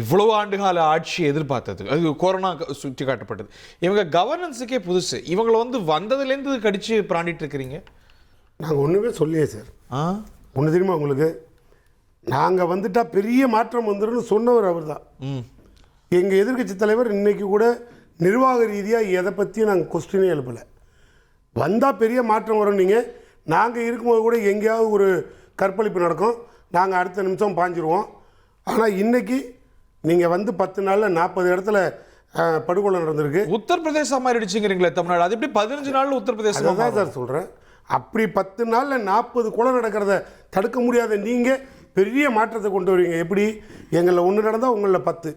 இவ்வளவு ஆண்டுகால ஆட்சி எதிர்பார்த்தது, அது கொரோனா சுட்டி காட்டப்பட்டது. இவங்க கவர்னன்ஸுக்கே புதுசு. இவங்களை வந்ததுலேருந்து கடிச்சு பிராண்டிட்டு இருக்கிறீங்க. நாங்கள் ஒன்றுமே சொல்லியே சார். ஒன்று தெரியுமா உங்களுக்கு, நாங்கள் வந்துட்டா பெரிய மாற்றம் வந்துடும் சொன்னவர் அவர் தான். எங்கள் எதிர்கட்சி தலைவர் இன்னைக்கு கூட நிர்வாக ரீதியாக எதை பற்றியும் நாங்கள் கொஸ்டினே எழுப்பலை. வந்தால் பெரிய மாற்றம் வரும். நீங்கள் நாங்கள் இருக்கும்போது கூட எங்கேயாவது ஒரு கற்பழிப்பு நடக்கும், நாங்கள் அடுத்த நிமிஷம் பாஞ்சிருவோம். ஆனால் இன்னைக்கு நீங்கள் 10 நாளில் 40 இடத்துல படுகொலை நடந்திருக்கு. உத்தரப்பிரதேசம் மாறிடுச்சுங்கிறீங்களே தமிழ்நாடு, அது எப்படி 15 நாளில் உத்தரப்பிரதேசம் தான் சார் சொல்கிறேன். அப்படி 10 நாளில் 40 கொலை நடக்கிறத தடுக்க முடியாத நீங்கள் பெரிய மாற்றத்தை கொண்டு வருவீங்க. எப்படி எங்களில் 1 நடந்தால் உங்களில் 10,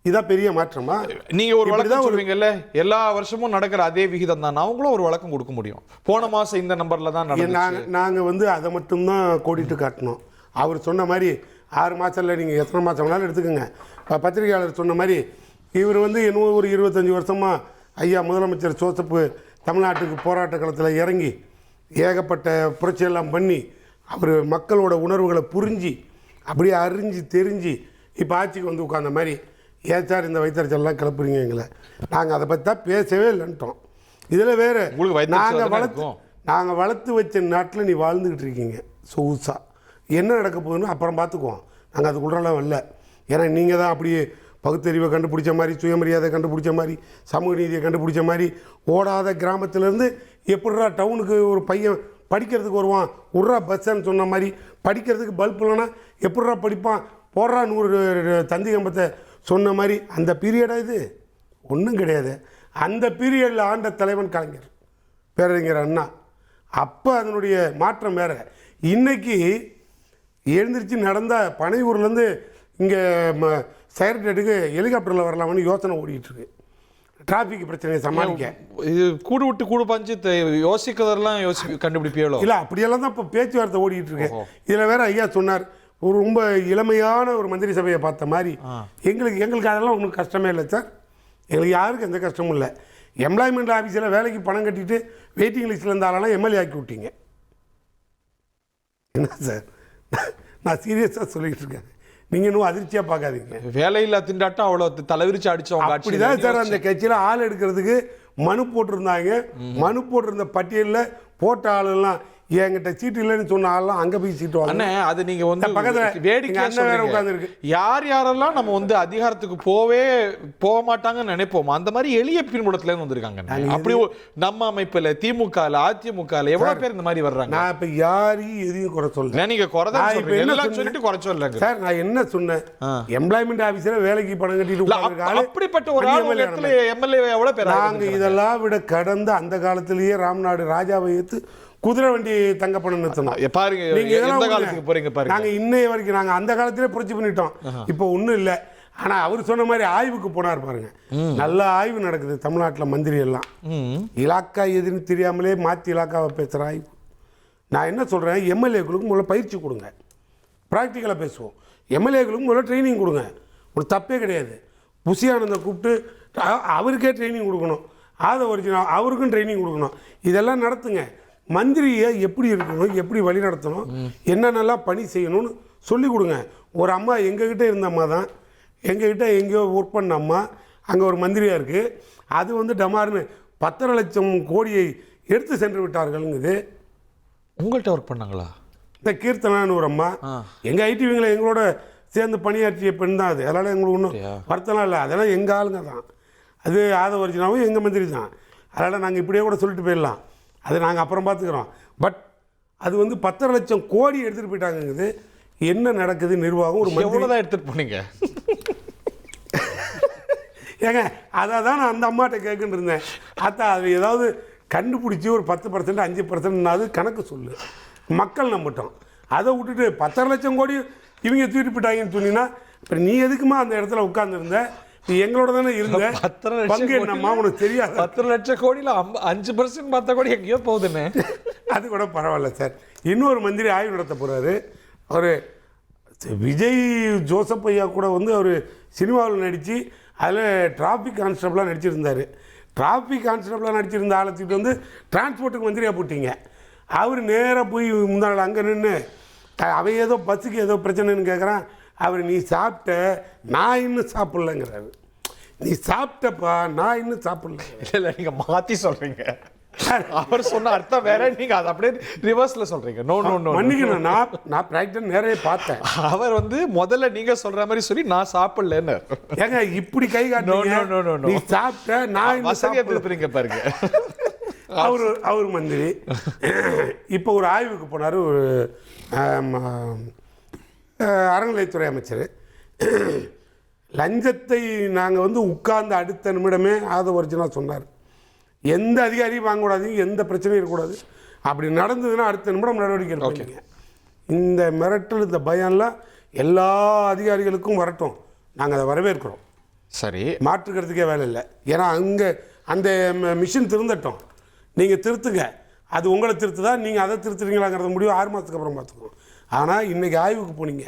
இதான் பெரிய மாற்றமா? நீங்க ஒரு வழக்கம் சொல்வீங்கல்ல, எல்லா வருஷமும் நடக்கிற அதே விகிதம் தான். அவங்களும் ஒரு வழக்கம் கொடுக்க முடியும். போன மாசம் இந்த நம்பர்ல தான் நாங்கள் அதை மட்டும்தான் கோடிட்டு காட்டணும். அவர் சொன்ன மாதிரி 6 மாதத்தில் நீங்கள் எத்தனை மாதம் வேணாலும் எடுத்துக்கோங்க. பத்திரிகையாளர் சொன்ன மாதிரி இவர் என்னவோ ஒரு 25 வருஷமாக ஐயா முதலமைச்சர் ஜோசப் தமிழ்நாட்டுக்கு போராட்ட களத்தில் இறங்கி ஏகப்பட்ட புரட்சியெல்லாம் பண்ணி அவர் மக்களோட உணர்வுகளை புரிஞ்சு அப்படியே அறிஞ்சு தெரிஞ்சு இப்போ ஆட்சிக்கு உட்கார்ந்த மாதிரி ஏச்சார் இந்த வைத்தறிச்சல்லாம் கிளப்புறீங்க எங்களை. நாங்கள் அதை பற்றி தான் பேசவே இல்லைன்ட்டோம். இதில் வேறு நாங்கள் வளர்த்து வச்ச நாட்டில் நீ வாழ்ந்துக்கிட்டு இருக்கீங்க சொகுசா. என்ன நடக்க போகுதுன்னு அப்புறம் பார்த்துக்குவோம். நாங்கள் அதுக்குள்ளலாம் வரல. ஏன்னா நீங்கள் தான் அப்படியே பகுத்தறிவை கண்டுபிடிச்ச மாதிரி, சுயமரியாதை கண்டுபிடிச்ச மாதிரி, சமூக நீதியை கண்டுபிடிச்ச மாதிரி, ஓடாத கிராமத்திலேருந்து எப்படிரா டவுனுக்கு ஒரு பையன் படிக்கிறதுக்கு வருவான், உட்றா பஸ்ஸான்னு சொன்ன மாதிரி, படிக்கிறதுக்கு பல்ப் இல்லைன்னா எப்படிரா படிப்பான், போடுறா 100 தந்தி கம்பத்தை சொன்ன மாதிரி அந்த பீரியடாக இது ஒன்றும் கிடையாது. அந்த பீரியடில் ஆண்ட தலைவன் கலைஞர், பேரறிஞர் அண்ணா. அப்போ அதனுடைய மாற்றம் வேறு. இன்றைக்கி எழுந்திரிச்சு நடந்தால் பனையூர்லேருந்து இங்கே செக்ரட்டரியேட்டுக்கு ஹெலிகாப்டரில் வரலாம்னு யோசனை ஓடிட்டுருக்கு. டிராஃபிக் பிரச்சனையை சமாளிக்க இது கூடு விட்டு கூடு பாஞ்சு யோசிக்கிறதெல்லாம் கண்டுபிடிப்பியோ இல்லை, அப்படியெல்லாம் தான் இப்போ பேச்சுவார்த்தை ஓடிட்டு இருக்கு. இதில் வேற ஐயா சொன்னார், ஒரு ரொம்ப இளமையான ஒரு மந்திரி சபையை பார்த்த மாதிரி. எங்களுக்கு அதெல்லாம் ஒன்றும் கஷ்டமே இல்லை சார். எங்களுக்கு யாருக்கும் எந்த கஷ்டமும் இல்லை. எம்ப்ளாய்மெண்ட் ஆஃபீஸில் வேலைக்கு பணம் கட்டிட்டு வெயிட்டிங் லிஸ்ட்டில் இருந்தாலும் எம்எல்ஏ ஆக்கி விட்டீங்க. என்ன சார், நான் சீரியஸாக சொல்லிக்கிட்டு இருக்கேன். நீங்கள் இன்னும் அதிர்ச்சியாக பார்க்காதீங்க. வேலையில்லா திண்டாட்டம் அவ்வளோ தலைவிரிச்சு அடித்தவங்க அப்படிதான் சார். அந்த கட்சியில் ஆள் எடுக்கிறதுக்கு மனு போட்டிருந்தாங்க. மனு போட்டிருந்த பட்டியலில் போட்ட ஆளுலாம் என்கிட்ட சீட்டு இல்லைன்னு சொன்ன ஆள்லாம் அங்கே போய் சீட்டு வாங்க. அது நீங்கள் பக்கத்தில் வேடிக்கை உட்காந்துருக்கு. யாரெல்லாம் நம்ம அதிகாரத்துக்கு போக மாட்டாங்கன்னு நினைப்போம், அந்த மாதிரி எளிய பின்புலத்துலேருந்து வந்திருக்காங்க. அப்படி நம்ம அமைப்பில் திமுகவில் அதிமுகவில் எவ்வளோ பேர் இந்த மாதிரி வர்றாங்க. நான் இப்போ யாரையும் எதையும் குறை சொல்ல, நீங்கள் சொல்லிட்டு குறை சொல்லல சார். நான் என்ன சொன்னேன், எம்ப்ளாய்மெண்ட் ஆஃபீஸில் வேலைக்கு பணம் கட்டிட்டு அப்படிப்பட்ட ஒரு எம்எல்ஏ எவ்வளோ பேர். நாங்கள் இதெல்லாம் விட கடந்த அந்த காலத்திலேயே ராம்நாடு ராஜாவை ஏற்று குதிரை வண்டி தங்க பணம் நிறுத்தணும். பாருங்க நீங்க இதெல்லாம் எந்த காலத்துக்கு போறீங்க பாருங்க. நாங்க இன்னைய வரைக்கும் நாங்க அந்த காலத்திலே புரட்சி பண்ணிட்டோம். இப்போ ஒண்ணும் இல்லை. ஆனா அவர் சொன்ன மாதிரி ஆய்வுக்கு போனார் பாருங்க. நல்ல ஆய்வு நடக்குது தமிழ்நாட்டில். மந்திரி எல்லாம் இலாக்கா எதுன்னு தெரியாமலே மாற்றி இலாக்காவை பேசுகிற ஆய்வு. நான் என்ன சொல்கிறேன், எம்எல்ஏக்களுக்கு முதல்ல பயிற்சி கொடுங்க, ப்ராக்டிக்கலாக பேசுவோம். எம்எல்ஏக்களுக்கு முதல்ல ட்ரைனிங் கொடுங்க, ஒரு தப்பே கிடையாது. புஷியானந்தை கூப்பிட்டு அவருக்கே ட்ரைனிங் கொடுக்கணும், ஒரிஜினல் அவருக்கும் ட்ரைனிங் கொடுக்கணும். இதெல்லாம் நடத்துங்க. மந்திரியை எப்படி இருக்கணும், எப்படி வழி நடத்தணும், என்னென்னலாம் பணி செய்யணும்னு சொல்லிக் கொடுங்க. ஒரு அம்மா எங்ககிட்ட இருந்த அம்மா தான், எங்ககிட்ட எங்கேயோ ஒர்க் பண்ண அம்மா, அங்கே ஒரு மந்திரியாக இருக்குது. அது வந்து டமார்னு 10 லட்சம் கோடியை எடுத்து சென்று விட்டார்கள்ங்குது. உங்கள்கிட்ட ஒர்க் பண்ணாங்களா? இந்த கீர்த்தனான்னு ஒரு அம்மா எங்கள் ஐடிவிங்களை எங்களோட சேர்ந்து பணியாற்றிய பெண் தான். அது அதனால் எங்களுக்கு ஒன்றும் வருத்தலாம் இல்லை. அதெல்லாம் எங்கள் ஆளுங்க தான். அது ஒரிஜினாவும் எங்கள் மந்திரி தான். அதனால் நாங்கள் இப்படியே கூட சொல்லிட்டு போயிடலாம், அது நாங்கள் அப்புறம் பார்த்துக்குறோம். பட் அது வந்து 10 லட்சம் கோடி எடுத்துகிட்டு போயிட்டாங்கங்குது. என்ன நடக்குது நிர்வாகம்? ஒரு எவ்வளோ தான் எடுத்துகிட்டு போனீங்க? ஏங்க அதை தான் நான் அந்த அம்மாட்ட கேட்குன்னு இருந்தேன். அத்தா அது ஏதாவது கண்டுபிடிச்சி ஒரு 10% 5% கணக்கு சொல்லு, மக்கள் நம்பிட்டோம். அதை விட்டுட்டு 10 லட்சம் கோடி இவங்க தூக்கிட்டு போயிட்டாங்கன்னு சொன்னீங்கன்னா இப்போ நீ எதுக்குமா அந்த இடத்துல உட்காந்துருந்த? நீ எங்களோட தானே இருந்த. பங்கு என்னம்மா உனக்கு தெரியாது? 10 லட்சம் கோடியில் 5% பார்த்தா கூட எங்கேயோ போகுதுன்னு. அது கூட பரவாயில்ல சார். இன்னொரு மந்திரி ஆய்வு நடத்த போகிறாரு. அவர் விஜய் ஜோசப் ஐயா கூட வந்து அவர் சினிமாவில் நடித்து அதில் டிராஃபிக் கான்ஸ்டபிளாக நடிச்சிருந்தார். டிராஃபிக் கான்ஸ்டபிளாக நடிச்சிருந்த ஆளத்துக்கிட்டு வந்து டிரான்ஸ்போர்ட்டுக்கு மந்திரியாக போட்டிங்க. அவர் நேராக போய் முந்தாள் அங்கே நின்று அவன் ஏதோ பஸ்ஸுக்கு ஏதோ பிரச்சனைன்னு கேட்குறான். அவர் நீ சாப்பிட்ட, நான் இன்னும் சாப்பிட்லங்கிறாரு. நீ சாப்பிட்டப்பா, நான் இன்னும் சாப்பிடல. இல்லை நீங்கள் மாற்றி சொல்கிறீங்க. அவர் சொன்ன அர்த்தம் வேற, நீங்க அதை அப்படியே ரிவர்ஸ்ல சொல்றீங்க. நோ நோ நோ, மன்னிக்கணும். நான் பிராக்டிஸ் நிறைய பார்த்தேன். அவர் வந்து முதல்ல நீங்க சொல்ற மாதிரி சொல்லி நான் சாப்பிடலன்னு. ஏங்க இப்படி கை காட்டுறீங்க. நீ சாப்பிட்ட, நான் வசதியா திருப்பீங்க பாருங்க. அவர் மந்திரி இப்போ ஒரு ஆய்வுக்கு போனார். ஒரு அறநிலையத்துறை அமைச்சர். லஞ்சத்தை நாங்கள் வந்து உட்கார்ந்து அடுத்த நிமிடமே ஒரிஜினல் சொன்னார். எந்த அதிகாரியும் வாங்கக்கூடாது, எந்த பிரச்சனையும் இருக்கக்கூடாது. அப்படி நடந்ததுன்னா அடுத்த நிமிடம் நடவடிக்கை எடுப்பீங்க. இந்த மிரட்டல், இந்த பயம்லாம் எல்லா அதிகாரிகளுக்கும் வரட்டும். நாங்கள் அதை வரவேற்கிறோம். சரி, மாற்றுக்கிறதுக்கே வேலை இல்லை. ஏன்னா அங்கே அந்த மிஷின் திருந்தட்டும், நீங்கள் திருத்துங்க. அது உங்களை திருத்துதா, நீங்கள் அதை திருத்துறீங்களாங்கிறத முடிவு 6 மாதத்துக்கு அப்புறம் பார்த்துக்கணும். ஆனால் இன்றைக்கி ஆய்வுக்கு போனீங்க,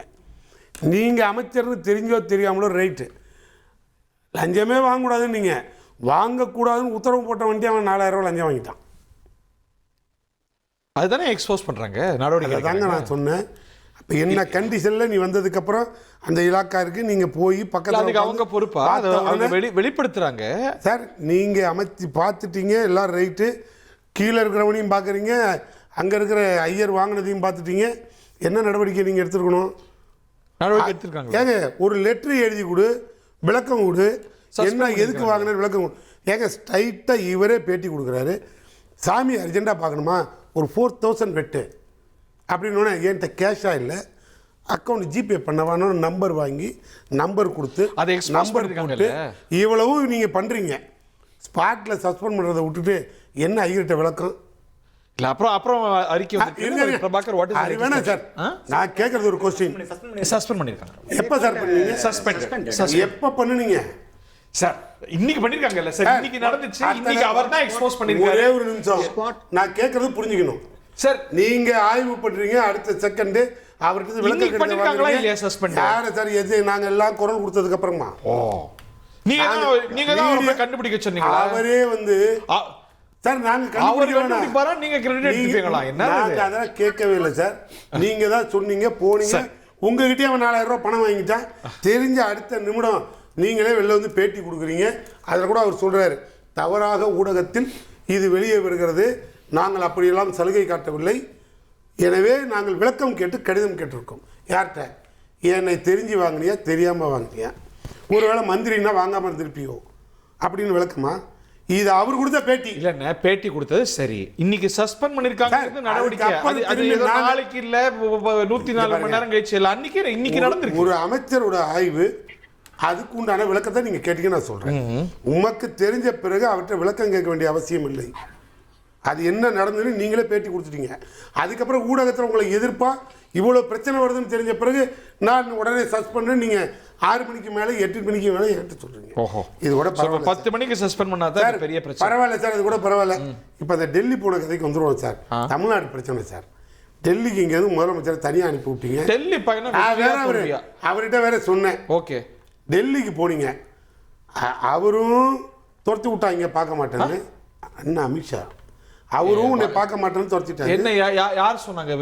நீங்கள் அமைச்சர்னு தெரிஞ்சோ தெரியாமலோ ரைட்டு, லஞ்சமே வாங்கக்கூடாதுன்னு நீங்கள் வாங்கக்கூடாதுன்னு உத்தரவு போட்ட வண்டி அவன் 4000 ரூபா லஞ்சம் வாங்கிட்டான். அதுதானே எக்ஸ்போஸ் பண்ணுறாங்க நடவடிக்கை. தாங்க நான் சொன்னேன். அப்போ என்ன கண்டிஷனில் நீ வந்ததுக்கப்புறம் அந்த இலாக்கா இருக்குது, நீங்கள் போய் பக்கத்தில் அவங்க பொறுப்பா வெளிப்படுத்துகிறாங்க சார். நீங்கள் அமைச்சு பார்த்துட்டீங்க, எல்லாம் ரைட்டு. கீழே இருக்கிறவனையும் பார்க்குறீங்க, அங்கே இருக்கிற ஐயர் வாங்கினதையும் பார்த்துட்டீங்க. என்ன நடவடிக்கை நீங்கள் எடுத்துருக்கணும்? நடவடிக்கை எடுத்துருக்காங்க. ஏங்க ஒரு லெட்ரு எழுதி கொடு, விளக்கம் கொடு, என்ன எதுக்கு வாங்கின விளக்கம் கொடு. ஏங்க ஸ்ட்ரைட்டாக இவரே பேட்டி கொடுக்குறாரு. சாமி அர்ஜெண்டாக பார்க்கணுமா, ஒரு 4000 வெட்டு அப்படின்னு. என்கிட்ட கேஷாக இல்லை, அக்கௌண்ட் ஜிபே பண்ணவானு நம்பர் வாங்கி நம்பர் கொடுத்து நம்பர் போட்டு இவ்வளவும் நீங்கள் பண்ணுறீங்க. ஸ்பாட்டில் சஸ்பெண்ட் பண்ணுறதை விட்டுட்டு என்ன ஐயர்கிட்ட விளக்கம் இல்லை? அப்புறம் அறிக்கை பிரபாகர் வேணாம் சார். நான் கேட்குறது ஒரு கொஸ்டின். சஸ்பெண்ட் பண்ணியிருக்காங்க. எப்போ சார் பண்ணீங்க? சஸ்பெண்ட் எப்போ பண்ணுனீங்க சார்? இன்னைக்கு பண்ணிருக்காங்கல்ல சார், இன்னைக்கு நடந்துச்சு. இன்னைக்கு அவர் தான் எக்ஸ்போஸ் பண்ணிருக்காரு. ஒரே ஒரு நிமிஷம், நான் கேட்கறது புரிஞ்சுக்கணும் சார். நீங்க ஆய்வு பண்றீங்க, அடுத்த செகண்ட் அவர்கிட்ட விளக்கம் பண்ணிருக்காங்களா இல்லையா? சஸ்பெண்ட் யார சார்? எது நாங்க எல்லாம் குரல் கொடுத்ததுக்கு அப்புறமா நீங்க தான் கண்டுபிடிக்க சொன்னீங்களா? அவரே வந்து சார் நாங்க கண்டுபிடிப்பாரா, நீங்க கிரெடிட் எடுத்துப்பீங்களா? என்ன அதெல்லாம் கேட்கவே இல்லை சார். நீங்க தான் சொன்னீங்க, போனீங்க, உங்ககிட்டயே அவன் 4000 ரூபாய் பணம் வாங்கிட்டான். தெரிஞ்ச அடுத்த நிமிடம் நீங்களே வெளில வந்து பேட்டி கொடுக்குறீங்க. அதில் கூட அவர் சொல்கிறாரு, தவறாக ஊடகத்தில் இது வெளியே வருகிறது, நாங்கள் அப்படியெல்லாம் சலுகை காட்டவில்லை, எனவே நாங்கள் விளக்கம் கேட்டு கடிதம் கேட்டிருக்கோம். யார்கிட்ட? என்னை தெரிஞ்சு வாங்கினியா, தெரியாமல் வாங்கினியா, ஒருவேளை மந்திரின்னா வாங்காமல் இருந்திருப்பியோ அப்படின்னு விளக்கமா? இது அவர் கொடுத்த பேட்டி இல்லைண்ணே. பேட்டி கொடுத்தது சரி, இன்னைக்கு சஸ்பெண்ட் பண்ணிருக்காங்க நடவடிக்கை. நாளைக்கு இல்லை, 104 மணி நேரம் கழிச்சு இல்லை, அன்னைக்கு இன்னைக்கு நடந்திருக்கு. ஒரு அமைச்சரோட ஆய்வு, அதுக்கு உண்டான விளக்கத்தை நீங்க கேட்டீங்க. நான் சொல்றேன், உமக்கு தெரிஞ்ச பிறகு அவற்றை விளக்கம் கேட்க வேண்டிய அவசியம் இல்லை. அது என்ன நடந்ததுன்னு நீங்களே பேட்டி கொடுத்துட்டீங்க. அதுக்கப்புறம் ஊடகத்தில் உங்களை எதிர்ப்பாக இவ்வளோ பிரச்சனை வருதுன்னு தெரிஞ்ச பிறகு நான் உடனே சஸ்பெண்ட் நீங்கள் 6 மணிக்கு மேலே 8 மணிக்கு மேலே என்கிட்ட சொல்கிறீங்க. ஓஹோ, இது கூட 10 மணிக்கு சஸ்பெண்ட் பண்ணாதான் பெரிய பிரச்சனை. பரவாயில்ல சார், இது கூட பரவாயில்ல. இப்போ அந்த டெல்லி போன கதைக்கு வந்துடுவோம் சார். தமிழ்நாடு பிரச்சனை சார். டெல்லிக்கு இங்கேருந்து முதலமைச்சர் தனியாக அனுப்பி விட்டீங்க. டெல்லி பயணம் அவர்கிட்ட வேற சொன்னேன். ஓகே, டெல்லிக்கு போனீங்க, அவரும் துரத்தி விட்டாங்க பார்க்க மாட்டேன்னு. அண்ணா அமித்ஷா அவரும் உன்னை பார்க்க மாட்டேன்னு துரத்திட்டாங்க. என்ன யார் சொன்னாங்க?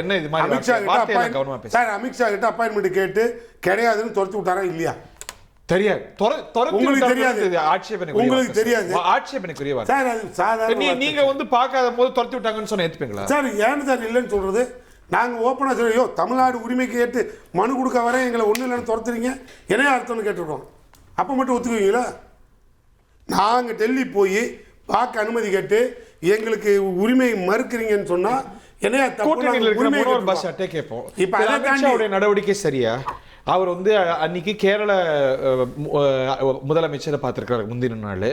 என்ன இது மாதிரி அமித்ஷா கிட்ட சார், அமித்ஷா கிட்ட அப்பாயின்மெண்ட் கேட்டு கிடையாதுன்னு துரத்தி விட்டாரா இல்லையா? தெரியாது. உங்களுக்கு தெரியாது, உங்களுக்கு தெரியாது. ஆட்சேபனைக்குரிய சார், அது சாதாரண. நீங்க வந்து பார்க்காத போது துரத்தி விட்டாங்கன்னு சொன்ன ஏத்துப்பீங்களா சார்? ஏன்னு சார் இல்லைன்னு சொல்றது? நாங்கள் ஓப்பனாக சொல்லியோ தமிழ்நாடு உரிமை கேட்டு மனு கொடுக்க வர எங்களை ஒன்றும் இல்லைன்னு துரத்துறீங்க, என்ன அர்த்தம்னு கேட்டுருக்கோம். அப்போ மட்டும் ஒத்துக்குவீங்களா? நாங்கள் டெல்லி போய் பார்க்க அனுமதி கேட்டு எங்களுக்கு உரிமை மறுக்கிறீங்கன்னு சொன்னா என்னையா தப்பு? நடவடிக்கை சரியா? அவர் வந்து அன்னைக்கு கேரள முதலமைச்சரை பார்த்திருக்கிறாரு, முந்தின நாள்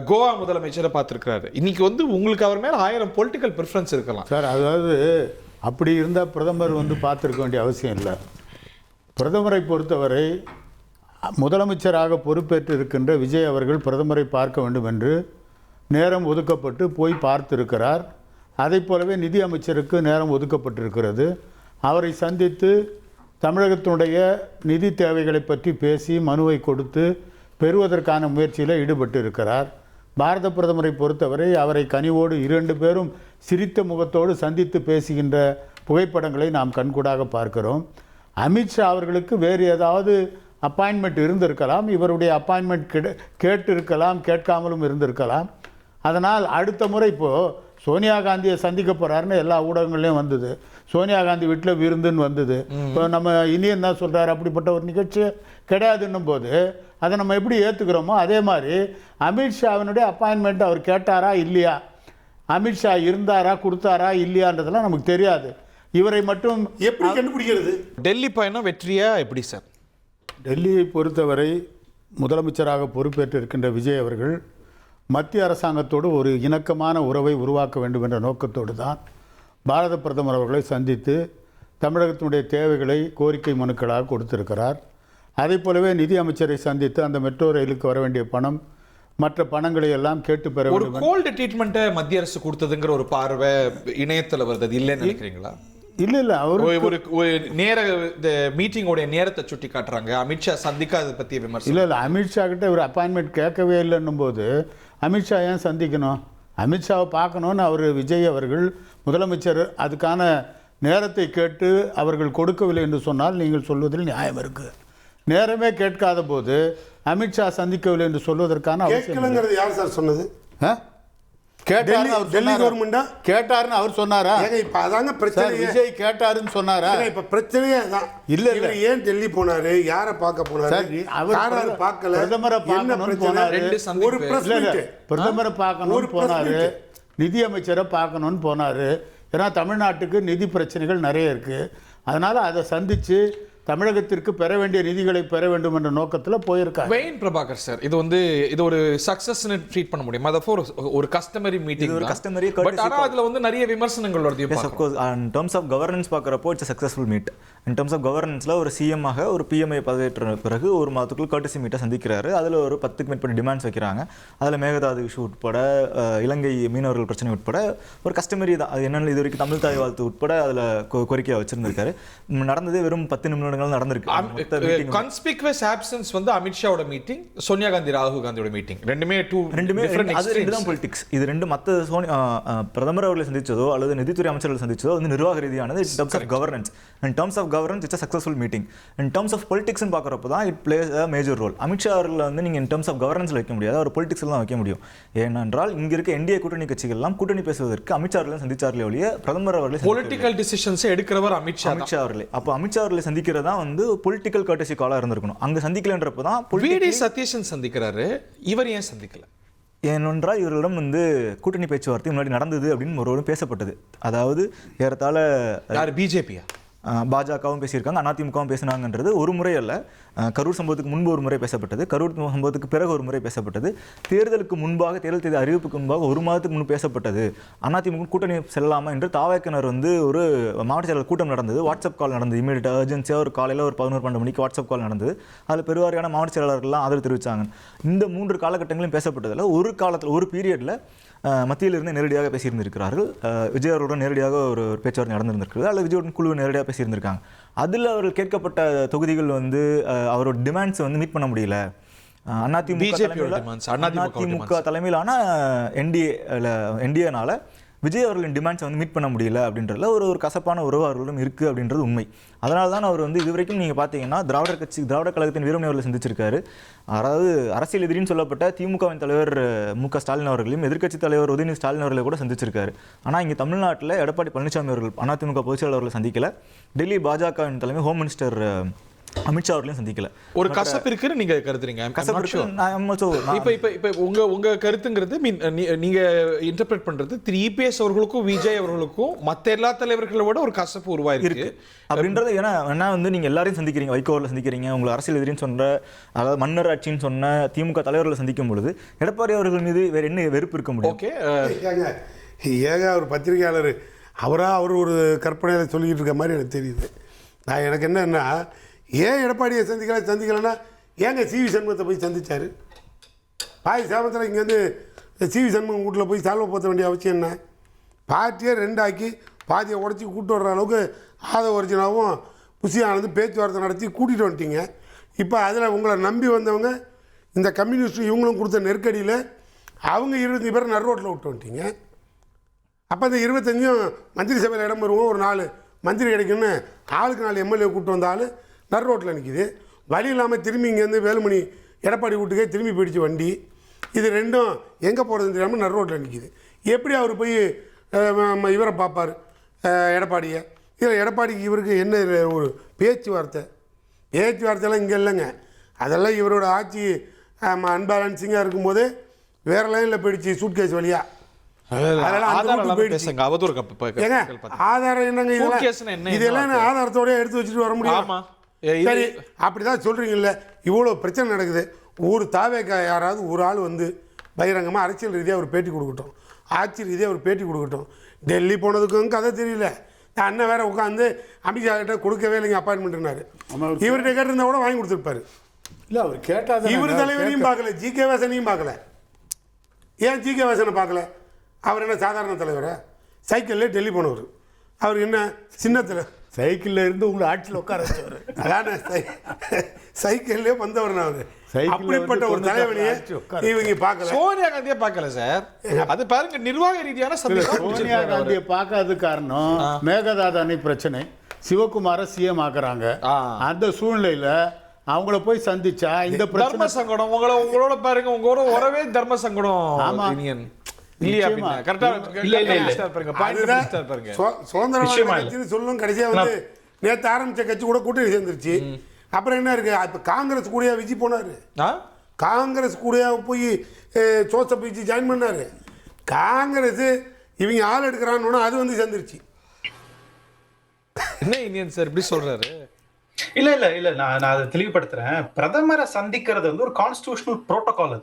கோவா முதலமைச்சரை பார்த்திருக்கிறாரு. இன்னைக்கு வந்து உங்களுக்கு அவர் மேல 1000 பொலிட்டிக்கல் ப்ரிஃபரன்ஸ் இருக்கலாம் சார். அதாவது அப்படி இருந்தால் பிரதமர் வந்து பார்த்துருக்க வேண்டிய அவசியம் இல்லை. பிரதமரை பொறுத்தவரை முதலமைச்சராக பொறுப்பேற்று இருக்கின்ற விஜய் அவர்கள் பிரதமரை பார்க்க வேண்டும் என்று நேரம் ஒதுக்கப்பட்டு போய் பார்த்திருக்கிறார். அதை போலவே நிதி அமைச்சருக்கு நேரம் ஒதுக்கப்பட்டிருக்கிறது. அவரை சந்தித்து தமிழகத்தினுடைய நிதி தேவைகளை பற்றி பேசி மனுவை கொடுத்து பெறுவதற்கான முயற்சியில் ஈடுபட்டு இருக்கிறார். பாரத பிரதமரை பொறுத்தவரை அவரை கனிவோடு 2 பேரும் சிரித்த முகத்தோடு சந்தித்து பேசுகின்ற புகைப்படங்களை நாம் கண்கூடாக பார்க்கிறோம். அமித்ஷா அவர்களுக்கு வேறு ஏதாவது அப்பாயின்மெண்ட் இருந்திருக்கலாம், இவருடைய அப்பாயின்மெண்ட் கேட்டு இருக்கலாம், கேட்காமலும் இருந்திருக்கலாம். அதனால் அடுத்த முறை இப்போது சோனியா காந்தியை சந்திக்க போகிறாருன்னு எல்லா ஊடகங்கள்லையும் வந்தது. சோனியா காந்தி வீட்டில் விருந்துன்னு வந்தது. இப்போ நம்ம இனியன் தான் சொல்கிறார், அப்படிப்பட்ட ஒரு நிகழ்ச்சி கிடையாதுன்னும் போது அதை நம்ம எப்படி ஏற்றுக்கிறோமோ அதே மாதிரி அமித்ஷாவினுடைய அப்பாயின்மெண்ட் அவர் கேட்டாரா இல்லையா, அமித்ஷா இருந்தாரா கொடுத்தாரா இல்லையான்றதெல்லாம் நமக்கு தெரியாது. இவரை மட்டும் எப்படி கண்டுபிடிக்கிறது? டெல்லி பயணம் வெற்றியா எப்படி சார்? டெல்லியை பொறுத்தவரை முதலமைச்சராக பொறுப்பேற்று இருக்கின்ற விஜய் அவர்கள் மத்திய அரசாங்கத்தோடு ஒரு இணக்கமான உறவை உருவாக்க வேண்டும் என்ற நோக்கத்தோடு தான் பாரத பிரதமர் அவர்களை சந்தித்து தமிழகத்தினுடைய தேவைகளை கோரிக்கை மனுக்களாக கொடுத்திருக்கிறார். அதே போலவே நிதி அமைச்சரை சந்தித்து அந்த மெட்ரோ ரயிலுக்கு வர வேண்டிய பணம் மற்ற பணங்களை எல்லாம் கேட்டு பெற வேண்டும். ஒரு கோல்டு ட்ரீட்மெண்ட்டை மத்திய அரசு கொடுத்ததுங்கிற ஒரு பார்வை இணையத்தில் வருது, அது இல்லைன்னு நினைக்கிறீங்களா? இல்லை, அவர் ஒரு நேர மீட்டிங்கோடைய நேரத்தை சுட்டி காட்டுறாங்க. அமித்ஷா சந்திக்காத பற்றிய விமர்சனம். இல்லை, அமித்ஷா கிட்ட ஒரு அப்பாயின்மெண்ட் கேட்கவே இல்லைன்னும் போது அமித்ஷா ஏன் சந்திக்கணும்? அமித்ஷாவை பார்க்கணுன்னு அவர் விஜய் அவர்கள் முதலமைச்சர் அதுக்கான நேரத்தை கேட்டு அவர்கள் கொடுக்கவில்லை என்று சொன்னால் நீங்கள் சொல்வதில் நியாயம் இருக்குது. நேரமே கேட்காத போது அமித்ஷா சந்திக்கவில்லை என்று சொல்வதற்கான அவசியம் யார் சார் சொன்னது? கேட்டாருன்னு அவர் சொன்னாரா? இப்ப அதாங்க பிரச்சனை. விஜய் கேட்டாருன்னு சொன்னாரா? இப்ப பிரச்சனையே அதான். இல்ல ஏன் டெல்லி போனாரு, யாரை பார்க்க போனாரு? அவர் பார்க்கல, பிரதமரை பார்க்கணும்னு போனாரு. ஒரு பிரதமரை பார்க்கணும்னு போனாரு, நிதி அமைச்சரை பார்க்கணும்னு போனாரு. ஏன்னா தமிழ்நாட்டுக்கு நிதி பிரச்சனைகள் நிறைய இருக்கு. அதனால அதை சந்திச்சு தமிழகத்திற்கு பெற வேண்டிய நிதிகளை பெற வேண்டும் என்ற நோக்கத்தில் போயிருக்காங்க. வெயின் பிரபாகர் சார், இது ஒரு சக்சஸ்னு ட்ரீட் பண்ண முடியும். அதப்போ ஒரு கஸ்டமரி மீட்டிங், ஒரு கஸ்டமரி, பட் ஆனால் அதில் வந்து நிறைய விமர்சனங்கள் வருது. Of course in terms of governance பார்க்குறப்போ it's successful meet. In terms of கவர்னன்ஸில் ஒரு சிஎம் ஆக ஒரு பிஎம்ஐ பதவியேற்ற பிறகு ஒரு மாதத்துக்குள் கர்ட்டசி மீட்டை சந்திக்கிறாரு. அதில் ஒரு 10க்கு மேற்பட்ட டிமாண்ட்ஸ் வைக்கிறாங்க. அதில் மேகதாது இஷ்யூ உட்பட, இலங்கை மீனவர்கள் பிரச்சனை உட்பட ஒரு கஸ்டமரி தான். அது என்னென்ன இது வரைக்கும் தமிழ் தாய் வாழ்த்து உட்பட அதில் கோரிக்கையை வச்சிருந்திருக்காரு. நடந்தது வெறும் 10 நிமிடங்கள் நடந்திருக்கு. கான்ஸ்பிகுவஸ் ஆப்சன்ஸ் வந்து அமித்ஷாவோட மீட்டிங், சோனியா காந்தி ராகுல் காந்தியோட மீட்டிங், ரெண்டுமே தான் பொலிட்டிக்ஸ். இது ரெண்டு மற்ற பிரதமர் அவர்களை சந்திச்சதோ அல்லது நிதித்துறை அமைச்சர்கள் சந்திச்சதோ வந்து நிர்வாக ரீதியானது. In terms of governance, in terms of governance it's successful meeting. In terms of politics பார்க்குறப்போ தான் it plays a major role. Amit Shah அவர்களை வந்து நீங்கள் இன் டர்ம்ஸ் ஆஃப் கவர்னன்ஸில் வைக்க முடியாது, அவர் பொலிட்டிக்ஸில் தான் வைக்க முடியும். ஏனென்றால் இங்கே இருக்க என்டிஏ கூட்டணி கட்சிகள்லாம் கூட்டணி பேசுவதற்கு அமித்ஷா அவர்களை சந்திச்சார்களே ஒழிய பிரதமர் அவர்களை பொலிட்டிக்கல் டிசிஷன்ஸ் எடுக்கிறவர் அமித்ஷா அவர்களே. அப்போ அமித்ஷா அவர்களை சந்திக்கிறதா வந்து பொலிட்டிக்கல் கர்ட்டசி காலா இருந்திருக்கணும். அங்க சந்திக்கலன்றப்ப தான் விடி சதீஷன் சந்திக்கிறாரு, இவர் ஏன் சந்திக்கல? ஏனென்றால் இவர்களிடம் வந்து கூட்டணி பேச்சுவார்த்தை முன்னாடி நடந்தது அப்படின்னு ஒரு பேசப்பட்டது. அதாவது ஏறத்தாழ யார், பிஜேபியா? பாஜகவும் பேசியிருக்காங்க, அதிமுகவும் பேசினாங்கன்றது ஒரு முறை அல்ல. கரூர் சம்பவத்துக்கு முன்பு ஒரு முறை பேசப்பட்டது, கரூர் சம்பவத்துக்கு பிறகு ஒரு முறை பேசப்பட்டது, தேர்தலுக்கு முன்பாக, தேர்தல் தேதி அறிவிப்புக்கு முன்பாக ஒரு மாதத்துக்கு முன்பு பேசப்பட்டது. அதிமுக கூட்டணி செல்லலாமா என்று தாவேக்கினர் வந்து ஒரு மாவட்ட செயலர் கூட்டம் நடந்தது, வாட்ஸ்அப் கால் நடந்தது, இமீடியட் அர்ஜென்சியாக ஒரு காலையில் ஒரு 11-12 மணிக்கு வாட்ஸ்அப் கால் நடந்தது. அதில் பெருவாரியான மாவட்ட செயலாளர்கள்லாம் ஆதரவு தெரிவித்தாங்க. இந்த 3 காலகட்டங்களும் பேசப்பட்டதில் ஒரு காலத்தில் ஒரு பீரியடில் மத்தியில் இருந்து நேரடியாக பேசியிருந்திருக்கிறார்கள். விஜய் அவர்களுடன் நேரடியாக ஒரு பேச்சுவார்த்தை நடந்திருந்திருக்கிறது, அல்லது விஜயோட குழு நேரடியாக பேசியிருந்திருக்காங்க. அதில் அவர்கள் கேட்கப்பட்ட தொகுதிகள் வந்து அவரோட டிமாண்ட்ஸ் வந்து மீட் பண்ண முடியல. அதிமுக தலைமையிலான என்டிஏனால விஜய் அவர்களின் டிமாண்ட்ஸை வந்து மீட் பண்ண முடியல அப்படின்றதுல ஒரு கசப்பான உறவு அவர்களிடம் இருக்குது அப்படின்றது உண்மை. அதனால தான் அவர் வந்து இதுவரைக்கும் நீங்கள் பார்த்தீங்கன்னா திராவிட கழகத்தின் வீரமணி அவர்களை சந்திச்சிருக்காரு. அதாவது அரசியல் எதிரின்னு சொல்லப்பட்ட திமுகவின் தலைவர் மு.க. ஸ்டாலின் அவர்களையும் எதிர்க்கட்சி தலைவர் உதயநிதி ஸ்டாலின் அவர்களை கூட சந்திச்சிருக்காரு. ஆனால் இங்கே தமிழ்நாட்டில் எடப்பாடி பழனிசாமி அவர்கள் அதிமுக பொதுச் செயலாளர் அவர்களை சந்திக்கல, டெல்லி பாஜகவின் தலைமை ஹோம் மினிஸ்டர் அமித்ஷா அவர்களையும் சந்திக்கல. ஒரு கசப்பு இருக்குன்னு நீங்க கருதுறீங்க? இப்ப உங்க கருத்துங்கிறது நீங்க இன்டர்பிரட் பண்றது இபிஎஸ் அவர்களுக்கும் விஜய் அவர்களுக்கும் மற்ற எல்லா தலைவர்களை விட ஒரு கசப்பு உருவாயிருக்கு அப்படின்றது. ஏன்னா வந்து நீங்க எல்லாரையும் சந்திக்கிறீங்க, வைகோவில் சந்திக்கிறீங்க, உங்களை அரசியல் எதிரின்னு சொன்ன, அதாவது மன்னர் ஆட்சின்னு சொன்ன திமுக தலைவர்களை சந்திக்கும் பொழுது எடப்பாடி அவர்கள் மீது வேற என்ன வெறுப்பு இருக்க முடியும்? ஓகே, ஏங்க ஒரு பத்திரிகையாளர் அவர் ஒரு கற்பனையில் சொல்லிக்கிட்டு இருக்க மாதிரி எனக்கு தெரியுது. எனக்கு என்னன்னா, ஏன் எடப்பாடியை சந்திக்கலைன்னா ஏங்க சிவி சண்முகத்தை போய் சந்திச்சாரு? பாய் சேமத்தில் இங்கேருந்து சிவி சண்முகம் வீட்டில் போய் சால்வை போற்ற வேண்டிய அவசியம் என்ன? பார்ட்டியை 2 ஆக்கி பாதியை உடச்சி கூப்பிட்டு வர்ற அளவுக்கு ஆதவ ஒரிஜினாவும் புஷியானது பேச்சுவார்த்தை நடத்தி கூட்டிகிட்டு வந்துட்டீங்க. இப்போ அதில் உங்களை நம்பி வந்தவங்க இந்த கம்யூனிஸ்ட் இவங்களும் கொடுத்த நெருக்கடியில் அவங்க 25 பேர் நடுரோட்டில் விட்டு வந்துட்டீங்க. அப்போ இந்த 25 மந்திரி சபையில் இடம் வருவோம், ஒரு 4 மந்திரி கிடைக்குன்னு ஆளுக்கு 4 எம்எல்ஏ கூப்பிட்டு வந்தாலும் நடுரோட்டில் நிற்கிது. வழி இல்லாமல் திரும்பி இங்கேருந்து வேலுமணி எடப்பாடி வீட்டுக்கே திரும்பி போயிடுச்சு வண்டி. இது ரெண்டும் எங்கே போகிறதுன்னு தெரியாமல் நடுரோட்டில் நிற்கிது. எப்படி அவர் போய் இவரை பார்ப்பார் எடப்பாடியை? இதில் எடப்பாடிக்கு இவருக்கு என்ன ஒரு பேச்சுவார்த்தைலாம் இங்கே இல்லைங்க. அதெல்லாம் இவரோட ஆட்சி அன்பேலன்சிங்காக இருக்கும்போது வேற லைனில் போயிடுச்சு, சூட்கேஸ் வழியாக. ஆதாரம் என்னங்க? இதெல்லாம் ஆதாரத்தோட எடுத்து வச்சுட்டு வர முடியும்? சரி, அப்படிதான் சொல்றீங்கல்ல. இவ்வளோ பிரச்சனை நடக்குது, ஒரு தாவேக்கா யாராவது ஒரு ஆள் வந்து பகிரங்கமாக அரசியல் ரீதியாக ஒரு பேட்டி கொடுக்கட்டும், ஆட்சி ரீதியாக ஒரு பேட்டி கொடுக்கட்டும். டெல்லி போனதுக்கும் கதை தெரியல. அண்ணன் வேற உட்காந்து அமித்ஷா கிட்ட கொடுக்கவே இல்லைங்க அப்பாயின்மெண்ட்னாரு. இவர்கிட்ட கேட்டிருந்தா கூட வாங்கி கொடுத்துருப்பாரு. இல்லை, அவர் கேட்டால் இவர் தலைவரையும் பார்க்கல, ஜி.கே. வாசனையும் பார்க்கல. ஏன் ஜி.கே. வாசனை பார்க்கல? அவர் என்ன சாதாரண தலைவரா? சைக்கிளில் டெல்லி போனவர். அவர் என்ன சின்னத்தில் சைக்கிளில் இருந்து உங்களை ஆட்சியில் உட்கார வச்சவர். அதான சைக்கிள்லேயே வந்தவர். அவர் அப்படிப்பட்ட ஒரு தலைவனையே இவங்க பார்க்கல. சோனியா காந்தியை பார்க்கல சார். அது பாருங்க, நிர்வாக ரீதியான சோனியா காந்தியை பார்க்காத காரணம் மேகதாது அணை பிரச்சனை. சிவகுமாரை சிஎம் ஆக்குறாங்க. அந்த சூழ்நிலையில அவங்கள போய் சந்திச்சா இந்த தர்ம சங்கடம் உங்களோட பாருங்க, உங்களோட உறவே தர்ம சங்கடம். சொல்லும் கடைசியா வந்து நேத்து ஆரம்பிச்ச கட்சி கூட கூட்டணி சேர்ந்துருச்சு. அப்புறம் என்ன இருக்கு? இப்ப காங்கிரஸ் கூடயா விஜய் போனாரு? காங்கிரஸ் கூடயா போய் ஜோசப் விஜய் ஜாயின் பண்ணாரு? காங்கிரஸ் இவங்க ஆள் எடுக்கிறான்னு அது வந்து சேர்ந்துருச்சு. என்ன இந்தியன் சார் இப்படி சொல்றாரு? இல்ல நான் அதை தெளிவுபடுத்துறேன். பிரதமரை சந்திக்கிறது வந்து ஒரு கான்ஸ்டிடியூஷனல் புரோட்டோகால்.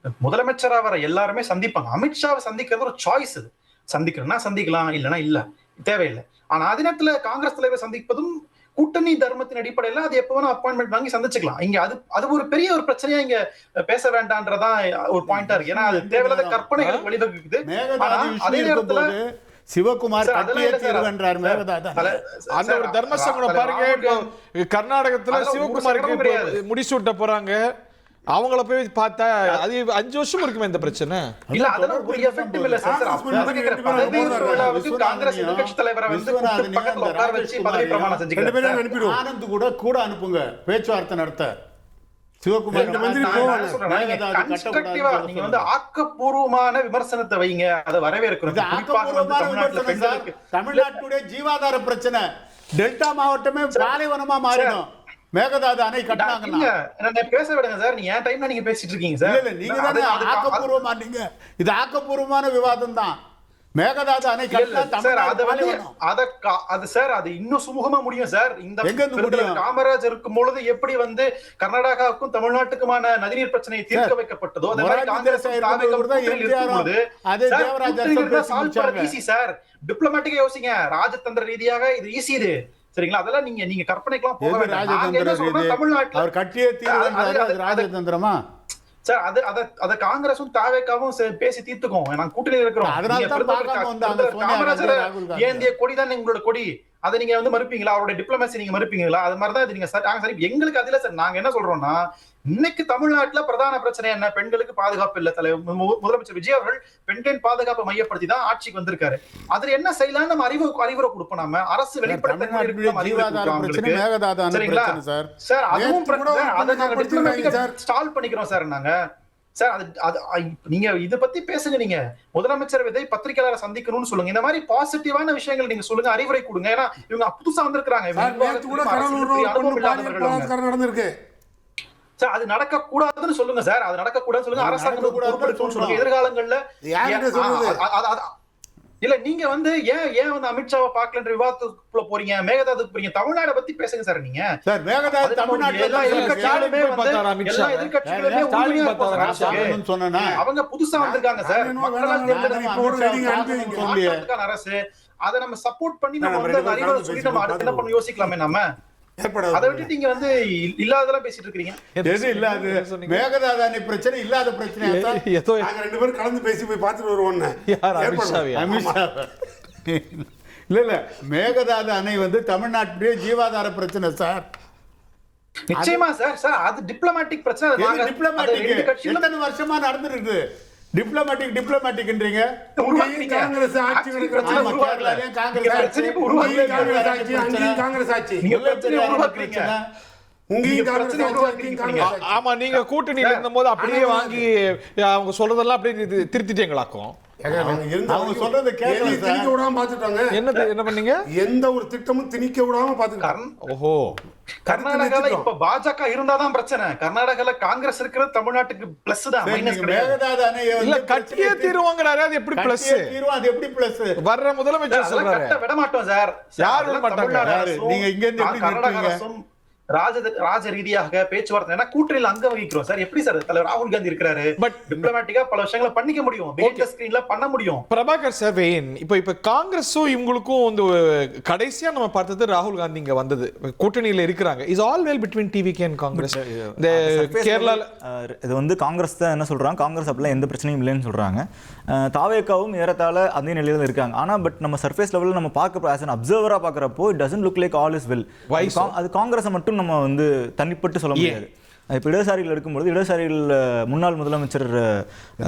அது முதலமைச்சரா வர எல்லாருமே சந்திப்பாங்க. அமித்ஷாவை சந்திக்கிறது ஒரு சாய்ஸ். அது சந்திக்கிறேன்னா சந்திக்கலாம், இல்லைன்னா இல்ல, தேவையில்லை. ஆனா அதே நேரத்துல காங்கிரஸ் தலைவர் சந்திப்பதும் கூட்டணி தர்மத்தின் அடிப்படையில அது எப்ப வேணா அப்பாயின்மெண்ட் வாங்கி சந்திச்சுக்கலாம். இங்க அது ஒரு பெரிய ஒரு பிரச்சனையா இங்க பேச வேண்டாம்ன்றதான் ஒரு பாயிண்டா இருக்கு. ஏன்னா அது தேவையில்லாத கற்பனைகளுக்கு வழிவகுக்குது. அதே நேரத்துல சிவகுமார் அந்த ஒரு தர்மசங்கடம் பாருங்க. கர்நாடகத்துல சிவகுமாருக்கு முடிசூட்ட போறாங்க. அவங்கள போய் பார்த்தா அது 5 வருஷம் இருக்குமே இந்த பிரச்சனை. இல்ல அதெல்லாம் ஒரு எஃபெக்டிவ் இல்ல சார். காங்கிரஸ் எதிர்க்கட்சி தலைவரை வந்து பக்கத்துல உட்கார வச்சு பதவி பிரமாணம் செஞ்சுக்கிறாங்க. ஆனந்த் கூட அனுப்புங்க பேச்சுவார்த்தை நடத்த. சிவகுமார் நீங்க வந்து ஆக்கப்பூர்வமான விமர்சனத்தை வைங்க, அதை வரவேற்கிறோம். தமிழ்நாட்டுடைய ஜீவாதார பிரச்சனை, டெல்டா மாவட்டமே பாலைவனமா மாறிடும். மேகதாது அணை கட்டினாங்கன்னா பேச விடுங்க சார். நீங்க ஏன் டைம்ல நீங்க பேசிட்டு இருக்கீங்க சார். நீங்க தானே ஆக்கப்பூர்வமா, நீங்க இது ஆக்கப்பூர்வமான விவாதம் தான். மேகதாது அணை கட்டினா சார் அது தமிழ்நாடு வந்து வேணும். அது சார் அது இன்னும் சுமூகமா முடியும் சார். இந்த எங்க இருந்து பெருந்தலைவர் முடியும்? காமராஜ் இருக்கும் பொழுது எப்படி வந்து கர்நாடகாவுக்கும் தமிழ்நாட்டுக்குமான நதிநீர் பிரச்சனை தீர்க்க வைக்கப்பட்டதோ அதே மாதிரி மொரார்ஜி காங்கிரஸ் தேசாய் இருக்கும்போது தான் அதே தேவராஜ் அரசு பேசி முடிச்சாங்க. ஈஸி சார், டிப்ளமேட்டிக்கா யோசிங்க. ராஜதந்திர ரீதியாக இது ஈஸி. இது சரிங்களா? அதெல்லாம் நீங்க கற்பனைக்கெல்லாம் போக எது வேண்டாம். நாங்க ராஜதந்திர என்ன சொல்றோம், ரீதி? தமிழ்நாட்டுல அவர் கட்டியே தீர்வுன்றாரு, அது ராஜதந்திரமா? சார் அத காங்கிரஸும் தாவேக்காவும் பேசி தீர்த்துக்கும். நாங்க கூட்டணியில இருக்கிறோம். அதனால நீங்க தான் பெருந்தலைவர் பார்க்காம வந்தாங்க சோனியா காந்தி, காமராஜர் ராகுல் காந்தி. ஏந்திய கொடி தான் உங்களோட கொடி. அதை நீங்க வந்து மறுப்பீங்களா? அவருடைய டிப்ளமேசி நீங்க மறுப்பீங்களா? அது மாதிரி தான் இது நீங்க நாங்க சரி எங்களுக்கு அதுல சார் நாங்க என்ன சொல்றோம்னா, இன்னைக்கு தமிழ்நாட்டுல பிரதான பிரச்சனை என்ன? பெண்களுக்கு பாதுகாப்பு இல்ல. முதலமைச்சர் விஜய் அவர்கள் பெண்களின் பாதுகாப்பை மையப்படுத்தி தான் ஆட்சிக்கு வந்திருக்காரு. அதுல என்ன செய்யலாம் நம்ம அறிவுரை கொடுப்போம். நம்ம அரசு சார் அதுவும் அதை நாங்க டிப்ளமேட்டிக்கா ஸ்டால் பண்ணிக்கிறோம் சார். நாங்க சார் அது நீங்க இத பத்தி பேசுங்க. நீங்க முதலமைச்சர் விஜய் பத்திரிகையாளரை சந்திக்கணும்னு சொல்லுங்க. இந்த மாதிரி பாசிட்டிவான விஷயங்கள் நீங்க சொல்லுங்க, அறிவுரை கொடுங்க. ஏன்னா இவங்க புதுசா வந்திருக்காங்க. நடந்திருக்கு சார் அது நடக்க கூடாதுன்னு சொல்லுங்க சார். அது நடக்க கூடாதுன்னு சொல்லுங்க. அரசாங்கம் சொல்லுங்க. எதிர்காலங்கள்ல இல்ல நீங்க வந்து ஏன் வந்து அமித்ஷாவை பார்க்கலன்ற விவாதத்துக்குள்ள போறீங்க? மேகதாதுக்கு போறீங்க. தமிழ்நாட பத்தி பேசுங்க சார். நீங்க சார் மேகதாது தமிழ்நாட்டுல அவங்க புதுசா வந்திருக்காங்க சார். அரசு அதை நம்ம சப்போர்ட் பண்ணி நம்ம வந்து அறிவுரை சொல்லி நம்ம அடுத்து என்ன பண்ண யோசிக்கலாமே. நம்ம அதை விட்டு நீங்க வந்து இல்லாததெல்லாம் பேசிட்டு இருக்கீங்க. எது இல்லாது? மேகதாது அணை பிரச்சனை இல்லாத பிரச்சனை. ரெண்டு பேரும் கலந்து பேசி போய் பார்த்துட்டு வருவோம். அமித்ஷா இல்ல மேகதாது அணை வந்து தமிழ்நாட்டுடைய ஜீவாதார பிரச்சனை சார். நிச்சயமா சார். சார் அது டிப்ளமேட்டிக் பிரச்சனை. எத்தனை வருஷமா நடந்துருக்கு? டிப்ளமேட்டிக்ன்றீங்க. காங்கிரஸ் ஆட்சி ஆமா, நீங்க கூட்டணியில இருந்தபோது அப்படியே வாங்கி அவங்க சொல்றதெல்லாம் அப்படியே திருத்திட்டீங்களாக்கும். அவங்க சொல்றதை திணிக்க விடாம பாத்துட்டாங்க. என்ன பண்ணீங்க? எந்த ஒரு திட்டமும் திணிக்க விடாம பாத்துட்டாங்க. ஓஹோ, கர்நாடகால இப்ப பாஜக இருந்தாதான் பிரச்சனை. கர்நாடகால காங்கிரஸ் இருக்கிறது தமிழ்நாட்டுக்கு பிளஸ் தான், மைனஸ் கிடையாது. இல்ல கட்டியே தீருவாங்கறாரு. அது எப்படி பிளஸ்? அது எப்படி பிளஸ்? வர்ற முதலமைச்சர் சொல்றாரு கட்ட விட மாட்டோம் சார். யார் விட மாட்டாங்க? நீங்க இங்க இருந்து எப்படி நிறுத்துவீங்க? ராஜ ரீதியாக பேச்சுவார்த்தை ஏன்னா கூட்டணியில அங்க வகிக்கிறோம் சார். எப்படி சார் தலைவர் ராகுல் காந்தி இருக்காரு? பட் டிப்ளமேட்டிக்கா பல விஷயங்களை பண்ணிக்க முடியும். பிஹைண்ட் தி ஸ்கிரீன்ல பண்ண முடியும். பிரபாகர் சார், இப்ப காங்கிரஸும் இவங்களுக்கும் வந்து கடைசியா நம்ம பார்த்தது ராகுல் காந்தி இங்க வந்தது கூட்டணியில இருக்கிறாங்க. Is all well between TVK and Congress. இந்த கேரளால இது வந்து காங்கிரஸ் தான் என்ன சொல்றாங்க, காங்கிரஸ் அப்படிலாம் எந்த பிரச்சனையும் இல்லைன்னு சொல்றாங்க. தாவேக்காவும் ஏறத்தாழ அதே நிலையில இருக்காங்க. ஆனா பட் நம்ம சர்ஃபேஸ் லெவலில் நம்ம பார்க்க ஆஸ் அன் அப்சர்வரா பார்க்கறப்போ it doesn't look like all is well. அது காங்கிரஸை மட்டும் நம்ம வந்து தனிப்பட்டு சொல்ல முடியாது. இப்போ இடதுசாரிகள் இருக்கும்போது இடதுசாரிகள் முன்னாள் முதலமைச்சர்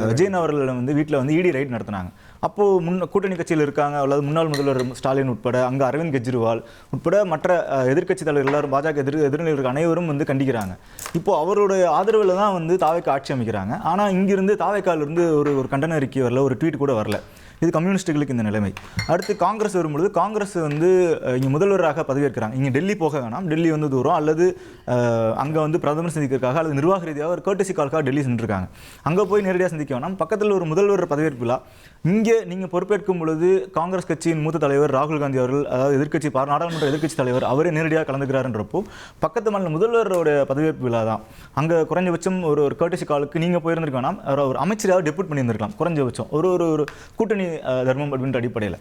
விஜயன் அவர்கள் வந்து வீட்டில் வந்து இடி ரைட் நடத்தினாங்க. அப்போது கூட்டணி கட்சியில் இருக்காங்க, அல்லது முன்னாள் முதல்வர் ஸ்டாலின் உட்பட, அங்கே அரவிந்த் கெஜ்ரிவால் உட்பட மற்ற எதிர்க்கட்சி தலைவர் எல்லாரும், பாஜக எதிர்நிலை இருக்க அனைவரும் வந்து கண்டிக்கிறாங்க. இப்போது அவருடைய ஆதரவில் தான் வந்து தாவேக்கா ஆட்சி அமைக்கிறாங்க. ஆனால் இங்கிருந்து தாவேக்காலிருந்து ஒரு கண்டன அறிக்கை வரல, ஒரு ட்வீட் கூட வரல. இது கம்யூனிஸ்டுகளுக்கு இந்த நிலைமை. அடுத்து காங்கிரஸ் வரும்பொழுது காங்கிரஸ் வந்து இங்கே முதல்வராக பதவியேற்கிறாங்க. இங்கே டெல்லி போக வேணாம், டெல்லி வந்து தூரம், அல்லது அங்கே வந்து பிரதமர் சந்திக்கிறதுக்காக அல்லது நிர்வாக ரீதியாக ஒரு கர்ட்டசி கால்க்காக டெல்லி சென்றிருக்காங்க. அங்கே போய் நேரடியாக சந்திக்க வேணாம், பக்கத்தில் ஒரு முதல்வர் பதவியேற்பு விழா. இங்கே நீங்கள் பொறுப்பேற்கும் பொழுது காங்கிரஸ் கட்சியின் மூத்த தலைவர் ராகுல் காந்தி அவர்கள், அதாவது எதிர்க்கட்சி நாடாளுமன்ற எதிர்க்கட்சி தலைவர், அவரே நேரடியாக கலந்துக்கிறாருன்றப்போ பக்கத்து மாநில முதல்வரோட பதவியேற்பு விழா தான். அங்கே குறைஞ்சபட்சம் ஒரு கர்ட்டசி காலுக்கு நீங்கள் போயிருந்திருக்க வேணாம், ஒரு அமைச்சராக டெப்யூட் பண்ணியிருந்திருக்கலாம் குறைஞ்சபட்சம் ஒரு கூட்டணி தர்மம் அப்படின்ற அடிப்படையில்.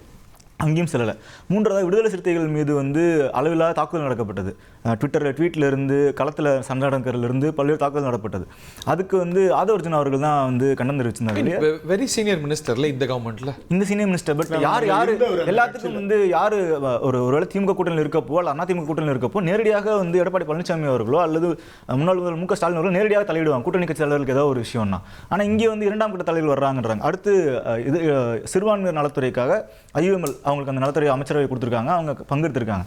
அங்கேயும் செல்லலை. மூன்றாவது விடுதலை சிறுத்தைகள் மீது வந்து அளவில்லாத தாக்குதல் நடக்கப்பட்டது. ட்விட்டரில் இருந்து களத்தில் சண்டாடங்கரிலிருந்து பல்வேறு தாக்குதல் நடப்பட்டது. அதுக்கு வந்து ஆதவர்ஜன் அவர்கள் தான் வந்து கண்டனம் தெரிவிச்சிருந்தாங்க. வெரி சீனியர் மினிஸ்டர்ல இந்த கவர்மெண்ட்ல, இந்த சீனியர் மினிஸ்டர். பட் யார் எல்லாத்துக்கும் வந்து யார் ஒருவேளை திமுக கூட்டணியில் இருக்கப்போ அல்ல அதிமுக கூட்டணியில் இருக்கப்போ நேரடியாக வந்து எடப்பாடி பழனிசாமி அவர்களோ அல்லது முன்னாள் முதல்வர் மு க ஸ்டாலின் அவர்களோ நேரடியாக தலையிடுவாங்க கூட்டணி கட்சி தலைவர்களுக்கு ஏதாவது ஒரு விஷயம்னா. ஆனால் இங்கே வந்து இரண்டாம் கட்ட தலைவர் வர்றாங்கன்றாங்க. அடுத்து இது சிறுபான்மையினர் நலத்துறைக்காக IUML அவங்களுக்கு அந்த நலத்துறை அமைச்சரவை கொடுத்துருக்காங்க, அவங்க பங்கெடுத்திருக்காங்க.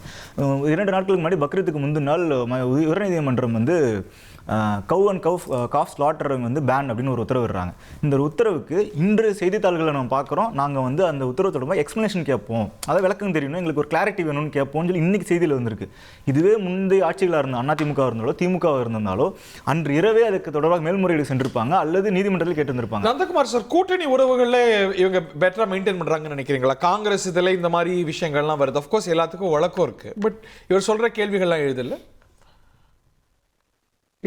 2 நாட்களுக்கு முன்னாடி பக்ரீத்துக்கு முந்தின நாள் உயர்நீதிமன்றம் வந்து கவ் அண்ட் காஃப் ஸ்லாட்டரிங் வந்து பேன் அப்படின்னு ஒரு உத்தரவு விடுறாங்க. இந்த ஒரு உத்தரவுக்கு இன்று செய்தித்தாள்களை நம்ம பார்க்குறோம், நாங்கள் வந்து அந்த உத்தரவு தொடர்பாக எக்ஸ்ப்ளனேஷன் கேட்போம், அதை விளக்கம் தெரியணும், எங்களுக்கு ஒரு கிளாரிட்டி வேணும்னு கேட்போம்னு சொல்லி இன்னைக்கு செய்தியில் வந்திருக்கு. இதுவே முந்தைய ஆட்சிகளாக இருந்த அதிமுக இருந்தாலோ திமுக இருந்தாலோ அன்று இரவே அதுக்கு தொடர்பாக மேல்முறையீடு சென்றிருப்பாங்க அல்லது நீதிமன்றத்தில் கேட்டிருந்திருப்பாங்க. நந்தகுமார் சார், கூட்டணி உறவுகளில் இவங்க பெட்டரா மெயின்டைன் பண்றாங்கன்னு நினைக்கிறீங்களா? காங்கிரஸ் இதில் இந்த மாதிரி விஷயங்கள்லாம் வருது. அஃப்கோர்ஸ் எல்லாத்துக்கும் வழக்கம் இருக்கு, பட் இவர் சொல்ற கேள்விகள்லாம் எழுதில்ல.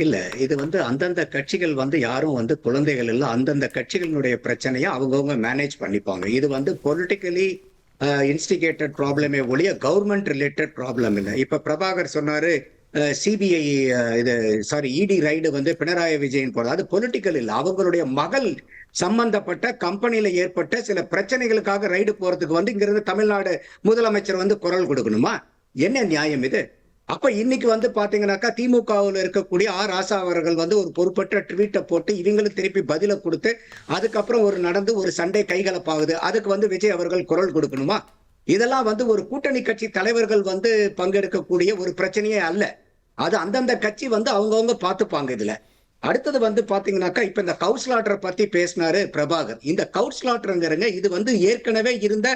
இல்ல, இது வந்து அந்தந்த கட்சிகள் வந்து யாரும் வந்து குழந்தைகள் இல்லை, அந்தந்த கட்சிகளினுடைய பிரச்சனையை அவங்கவுங்க மேனேஜ் பண்ணிப்பாங்க. இது வந்து பொலிட்டிக்கலி இன்ஸ்டிகேட்டட் ப்ராப்ளமே ஒழிய கவர்மெண்ட் ரிலேட்டட் ப்ராப்ளம் இல்லை. இப்ப பிரபாகர் சொன்னாரு சிபிஐ இடி ரைடு வந்து பினராயி விஜயன் போல, அது பொலிட்டிக்கல் இல்லை. அவங்களுடைய மகள் சம்பந்தப்பட்ட கம்பெனியில ஏற்பட்ட சில பிரச்சனைகளுக்காக ரைடு போறதுக்கு வந்து இங்க இருந்து தமிழ்நாடு முதலமைச்சர் வந்து குரல் கொடுக்கணுமா? என்ன நியாயம் இது? அப்ப இன்னைக்கு வந்து பாத்தீங்கன்னாக்கா திமுகவில் இருக்கக்கூடிய ராசா அவர்கள் வந்து ஒரு பொறுப்பற்ற ட்வீட்டை போட்டு இவங்களும் திருப்பி பதில கொடுத்து அதுக்கப்புறம் ஒரு சண்டை கைகலப்பாகுது. அதுக்கு வந்து விஜய் அவர்கள் குரல் கொடுக்கணுமா? இதெல்லாம் வந்து ஒரு கூட்டணி கட்சி தலைவர்கள் வந்து பங்கெடுக்கக்கூடிய ஒரு பிரச்சனையே அல்ல. அது அந்தந்த கட்சி வந்து அவங்கவுங்க பார்த்துப்பாங்க. இதுல அடுத்தது வந்து பாத்தீங்கன்னாக்கா இப்ப இந்த கவுஸ்லாட்டரை பத்தி பேசினாரு பிரபாகர். இந்த கவுஸ்லாட்டருங்கிறங்க இது வந்து ஏற்கனவே இருந்த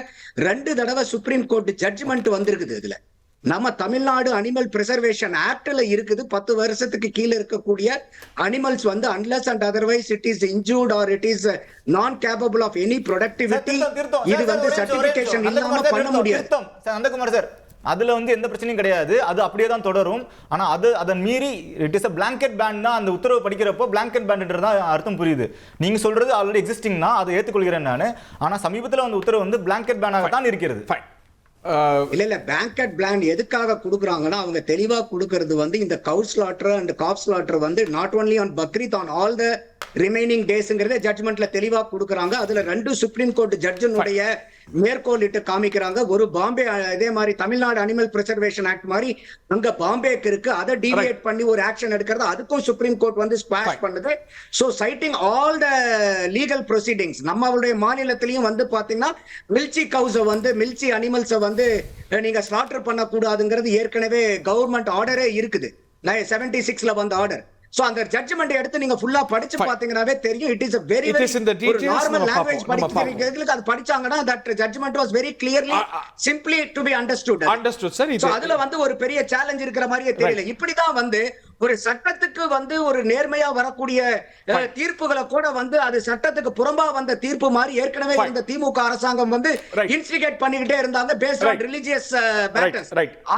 2 தடவை சுப்ரீம் கோர்ட் ஜட்ஜ்மெண்ட் வந்திருக்குது. இதுல நம்ம தமிழ்நாடு அனிமல் பிரிசர்வேஷன் ஆக்ட்ல இருக்குது. 10 வருஷத்துக்கு கீழே இருக்கக்கூடிய அனிமல்ஸ் வந்து unless and otherwise it is injured or it is non capable of any productivity, இது வந்து சர்டிபிகேஷன் இல்லாம பண்ண முடியாது. நந்தகுமார் சார், அதுல வந்து எந்த பிரச்சனையும் கிடையாது, அது அப்படியே தான் தொடரும். ஆனா அதன் மீறி it is a blanket ban தான். அந்த உத்தரவு படிக்கிறப்போ blanket banன்றது தான் அர்த்தம் புரியுது. நீங்க சொல்றது ஆல்ரெடி எக்ஸிஸ்டிங் தான், அதை ஏத்துக்கொள்கிறேன் நான். ஆனா சமீபத்தில் அந்த உத்தரவு வந்து blanket ban-ஆக தான் இருக்கிறது. இல்ல பேங்கட் பிளான் எதுக்காக கொடுக்குறாங்கன்னா அவங்க தெளிவா கொடுக்கறது வந்து இந்த cow slaughter and calf slaughter வந்து not only on Bakrid on all the remaining டேஸ்ங்கிறத ஜட்ஜ்மெண்ட்ல தெளிவா கொடுக்குறாங்க. அதுல 2 சுப்ரீம் கோர்ட் ஜட்ஜினுடைய மேற்கோளிட்டு காமிக்கிறாங்க. ஒரு பாம்பே இதே மாதிரி தமிழ்நாடு அனிமல் பிரிசர்வேஷன் ஆக்ட் மாதிரி அங்க பாம்பேக்கு இருக்கு, அதை டீவியேட் பண்ணி ஒரு ஆக்ஷன் எடுக்கிறது, அதுக்கும் சுப்ரீம் கோர்ட் வந்து ஸ்குவாஷ் பண்ணுது. So sighting all the legal proceedings நம்மளுடைய மாநிலத்திலயும் வந்து பாத்தீங்கன்னா மில்ச்சி அனிமல்ஸை வந்து நீங்க ஸ்லாட்டர் பண்ணக்கூடாதுங்கிறது ஏற்கனவே கவர்மெண்ட் ஆர்டரே இருக்குது. 76ல வந்த ஆர்டர். சோ அந்த ஜட்ஜ்மெண்ட் எடுத்து நீங்க ஃபுல்லா படிச்சு பாத்தீங்கன்னாவே தெரியும். It is a very normal language படிக்கிறதுக்கு அது படிச்சாங்கன்னா that judgment was very clearly simply to be understood sir. So அதுல வந்து ஒரு பெரிய சேலஞ்ச் இருக்கிற மாதிரியே தெரியல. இப்படிதான் வந்து ஒரு சட்டத்துக்கு வந்து ஒரு நேர்மையா வரக்கூடிய தீர்ப்புகளை கூட வந்து அது சட்டத்துக்கு புறம்பா வந்த தீர்ப்பு மாதிரி ஏற்கனவே இந்த திமுக அரசாங்கம் வந்து இன்ஸ்டிகேட் பண்ணிக்கிட்டே இருந்தாங்க based on religious matters.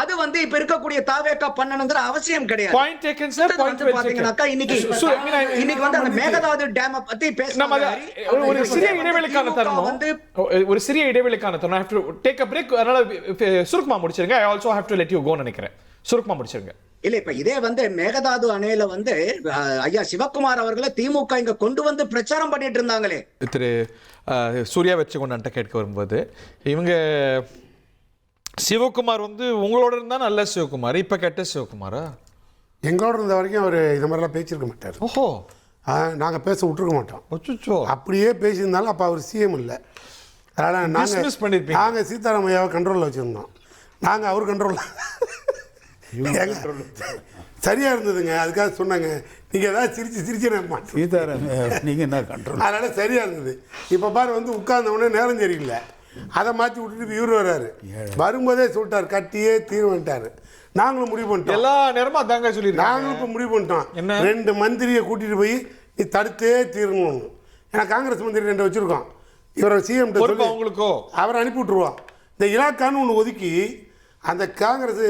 அது வந்து இப்ப இருக்கக்கூடிய தாவேகா பண்ணணுங்கிற அவசியம் கிடையாது. Point taken sir, point well taken. இன்னைக்கு வந்து அந்த மேகதாது டேம் பத்தி பேசுறாங்க. ஒரு சிறிய இடைவேளைக்கான தருணம். I have to take a break. அதனால சுருக்கமா முடிச்சிருங்க. I also have to let you go நினைக்கிறேன். சுருக்கமா முடிச்சிருங்க. இல்ல இப்ப இதே வந்து மேகதாது அணையில வந்து ஐயா சிவகுமார் அவர்களை திமுக இங்க கொண்டு வந்து பிரச்சாரம் பண்ணிட்டு இருந்தாங்களே. திரு சூர்யா வச்சு கொண்டு கேட்க வரும்போது இவங்க சிவகுமார் வந்து உங்களோட இருந்தா நல்ல சிவகுமார், இப்ப கெட்ட சிவகுமாரா? எங்களோட இருந்த வரைக்கும் அவர் இது மாதிரிலாம் பேசியிருக்க மாட்டார். ஓஹோ, நாங்கள் பேச விட்டுருக்க மாட்டோம். அச்சோ, அப்படியே பேசியிருந்தாலும் அப்போ அவர் சிஎம் இல்லை. அதனால் நாங்கள் சீதாராமையாவை கண்ட்ரோலில் வச்சுருந்தோம். நாங்கள் அவர் கண்ட்ரோலில் சரியா இருந்ததுங்க. அதுக்காக சொன்னாங்க நீங்க ஏதாவது சிரிச்சு நீங்க என்ன கண்ட்ரோல், அதனால சரியா இருந்தது. இப்ப பாரு வந்து உட்கார்ந்தவொடனே நேரம் சரியில்லை, அதை மாற்றி விட்டுட்டு இவரு வர்றாரு. வரும்போதே சொல்லிட்டார் கட்டியே தீர்வுட்டாரு. நாங்களும் முடிவு பண்ணிட்டோம். எல்லா நேரமும் அதாங்க சொல்லி நாங்களும் இப்போ முடிவு பண்ணிட்டோம். 2 மந்திரியை கூட்டிட்டு போய் நீ தடுத்தே தீரணும். ஏன்னா காங்கிரஸ் மந்திரி 2 வச்சிருக்கோம். இவரை சிஎம் அவங்களுக்கோ அவரை அனுப்பி விட்டுருவோம். இந்த இலாக்கான்னு ஒன்று ஒதுக்கி அந்த காங்கிரஸ்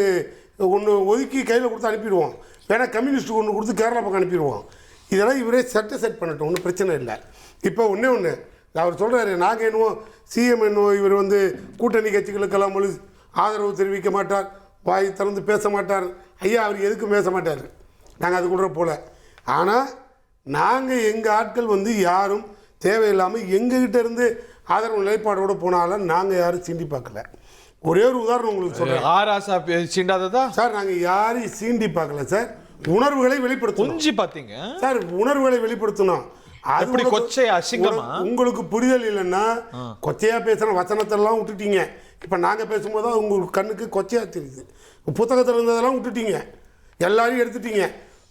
ஒன்று ஒதுக்கி கையில் கொடுத்து அனுப்பிடுவோம். வேணா கம்யூனிஸ்ட் ஒன்று கொடுத்து கேரளா பக்கம் அனுப்பிடுவோம். இதெல்லாம் இவரே செட் பண்ணட்டும், ஒன்றும் பிரச்சனை இல்லை. இப்போ ஒன்று அவர் சொல்கிறாரு, நாங்கள் என்னவோ சிஎம் என்னவோ இவர் வந்து கூட்டணி கட்சிகளுக்கெல்லாம் முழு ஆதரவு தெரிவிக்க மாட்டார், வாய் திறந்து பேச மாட்டார். ஐயா அவர் எதுக்கும் பேச மாட்டார், நாங்கள் அது கூட போல. ஆனால் நாங்கள் எங்கள் ஆட்கள் வந்து யாரும் தேவையில்லாமல் எங்ககிட்ட இருந்து ஆதரவு நிலைப்பாடோடு போனாலும் நாங்கள் யாரும் சீண்டி பார்க்கல. ஒரே ஒரு உதாரணம் உங்களுக்கு சொல்றேன். சீண்டாததா சார், நாங்கள் யாரையும் சீண்டி பார்க்கல சார். உணர்வுகளை வெளிப்படுத்தணும் பார்த்தீங்க சார், உணர்வுகளை வெளிப்படுத்தணும். அது கொச்சையா அசிங்கமா? உங்களுக்கு புரிதல் இல்லைன்னா கொச்சையா பேசுற வசனத்தெல்லாம் விட்டுட்டீங்க. இப்போ நாங்கள் பேசும்போது உங்களுக்கு கண்ணுக்கு கொச்சையா தெரியுது. புத்தகத்தில் இருந்ததெல்லாம் விட்டுட்டீங்க, எல்லாரையும் எடுத்துட்டீங்க.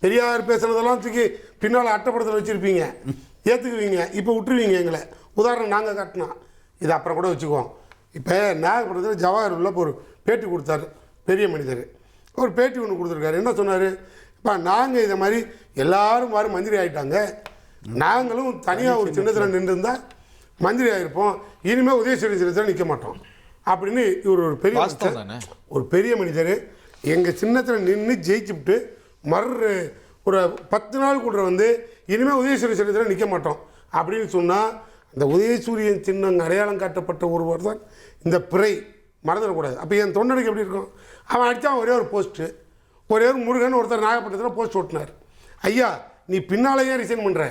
பெரியார் பேசுனதெல்லாம் தூக்கி பின்னால் அட்டப்படத்தில் வச்சுருப்பீங்க, ஏற்றுக்குவீங்க, இப்போ விட்டுருவீங்க எங்களை. உதாரணம் நாங்கள் காட்டினோம், இது அப்புறம் கூட வச்சுக்குவோம். இப்போ நாகப்பட்டினத்தில் ஜவஹர் உள்ள ஒரு பேட்டி கொடுத்தாரு பெரிய மனிதர். ஒரு பேட்டி ஒன்று கொடுத்துருக்காரு. என்ன சொன்னார்? இப்போ நாங்கள் இதை மாதிரி எல்லாரும் மாதிரி மந்திரி ஆகிட்டாங்க, நாங்களும் தனியாக ஒரு சின்னத்தில் நின்றுருந்தால் மந்திரி ஆகிருப்போம், இனிமேல் உதயசூரிய சின்னத்தில் நிற்க மாட்டோம் அப்படின்னு இவர் ஒரு பெரிய மனிதர் எங்கள் சின்னத்தில் நின்று ஜெயிச்சுவிட்டு ஒரு 10 நாள் கூட வந்து இனிமேல் உதயசூரிய சின்னத்தில் நிற்க மாட்டோம் அப்படின்னு சொன்னால், அந்த உதயசூரியன் சின்னம் அடையாளம் காட்டப்பட்ட ஒருவர் தான் இந்த பிறை, மறந்துடக்கூடாது. அப்போ என் தொண்டனுக்கு எப்படி இருக்கும்? அவன் அடித்தான் ஒரே ஒரு போஸ்ட்டு, ஒரே ஒரு முருகன் ஒருத்தர் நாகப்பட்டினத்தில் போஸ்ட் ஓட்டினார். ஐயா நீ பின்னாலேயே ரிசைன் பண்ணுற,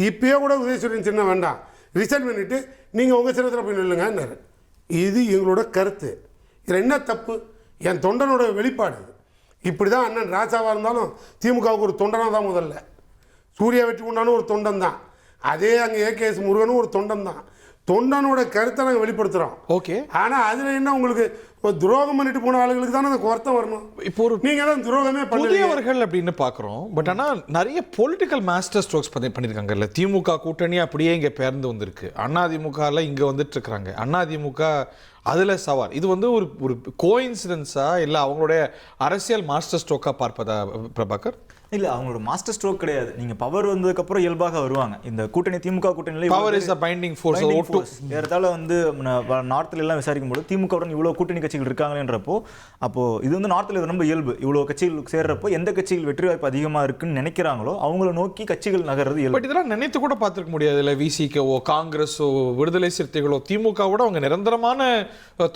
இப்போயே கூட உதயசூரியன் சின்னம் வேண்டாம், ரிசைன் பண்ணிவிட்டு நீங்கள் உங்கள் சின்னத்தில் போய் நில்லுங்கன்னாரு. இது எங்களோட கருத்து. இதில் என்ன தப்பு? என் தொண்டனோட வெளிப்பாடு. இப்படி தான் அண்ணன் ராஜாவாக இருந்தாலும் திமுகவுக்கு ஒரு தொண்டனாக தான் முதல்ல. சூர்யா வெற்றி கொண்டானும் ஒரு தொண்டன் தான், அதே அங்கே ஏகேஎஸ் முருகனும் ஒரு தொண்டன் தான். தொண்டனோட கருத்தை நாங்கள் வெளிப்படுத்துகிறோம். ஓகே, ஆனால் அதில் என்ன உங்களுக்கு துரோகம் பண்ணிட்டு போன ஆளுங்களுக்கு தானே அந்த வருத்தம் வரணும். இப்போ ஒரு நீங்கள் தான் துரோகமே புதியவர்கள் அப்படின்னு பார்க்குறோம். பட் ஆனால் நிறைய பொலிட்டிக்கல் மாஸ்டர் ஸ்ட்ரோக்ஸ் பண்ணியிருக்காங்கல்ல. திமுக கூட்டணி அப்படியே இங்கே பேர்ந்து வந்திருக்கு, அதிமுகவில் இங்கே வந்துட்டு இருக்கிறாங்க. அதிமுக அதில் சவால். இது வந்து ஒரு கோஇன்சிடென்ஸா இல்லை அவங்களுடைய அரசியல் மாஸ்டர் ஸ்ட்ரோக்காக பார்ப்பதா பிரபாகர்? இல்லை, அவங்களோட மாஸ்டர் ஸ்ட்ரோக் கிடையாது. நீங்கள் பவர் வந்ததுக்கப்புறம் இயல்பாக வருவாங்க. இந்த கூட்டணி திமுக கூட்டணியில் power is a binding force. ஏறத்தாழ வந்து நார்த்தில் எல்லாம் விசாரிக்கும் போது திமுகவுடன் இவ்வளோ கூட்டணி கட்சிகள் இருக்காங்களேன்றப்போ, அப்போது இது வந்து நார்த்தில் ரொம்ப இயல்பு. இவ்வளோ கட்சிகள் சேர்றப்போ எந்த கட்சிகள் வெற்றி வாய்ப்பு அதிகமாக இருக்குன்னு நினைக்கிறாங்களோ அவங்கள நோக்கி கட்சிகள் நகர்றது இயல்பு. பட் இதெல்லாம் நினைத்து கூட பார்த்துருக்க முடியாது. இல்லை விசிகவோ காங்கிரஸோ விடுதலை சிறுத்தைகளோ திமுகவோட அவங்க நிரந்தரமான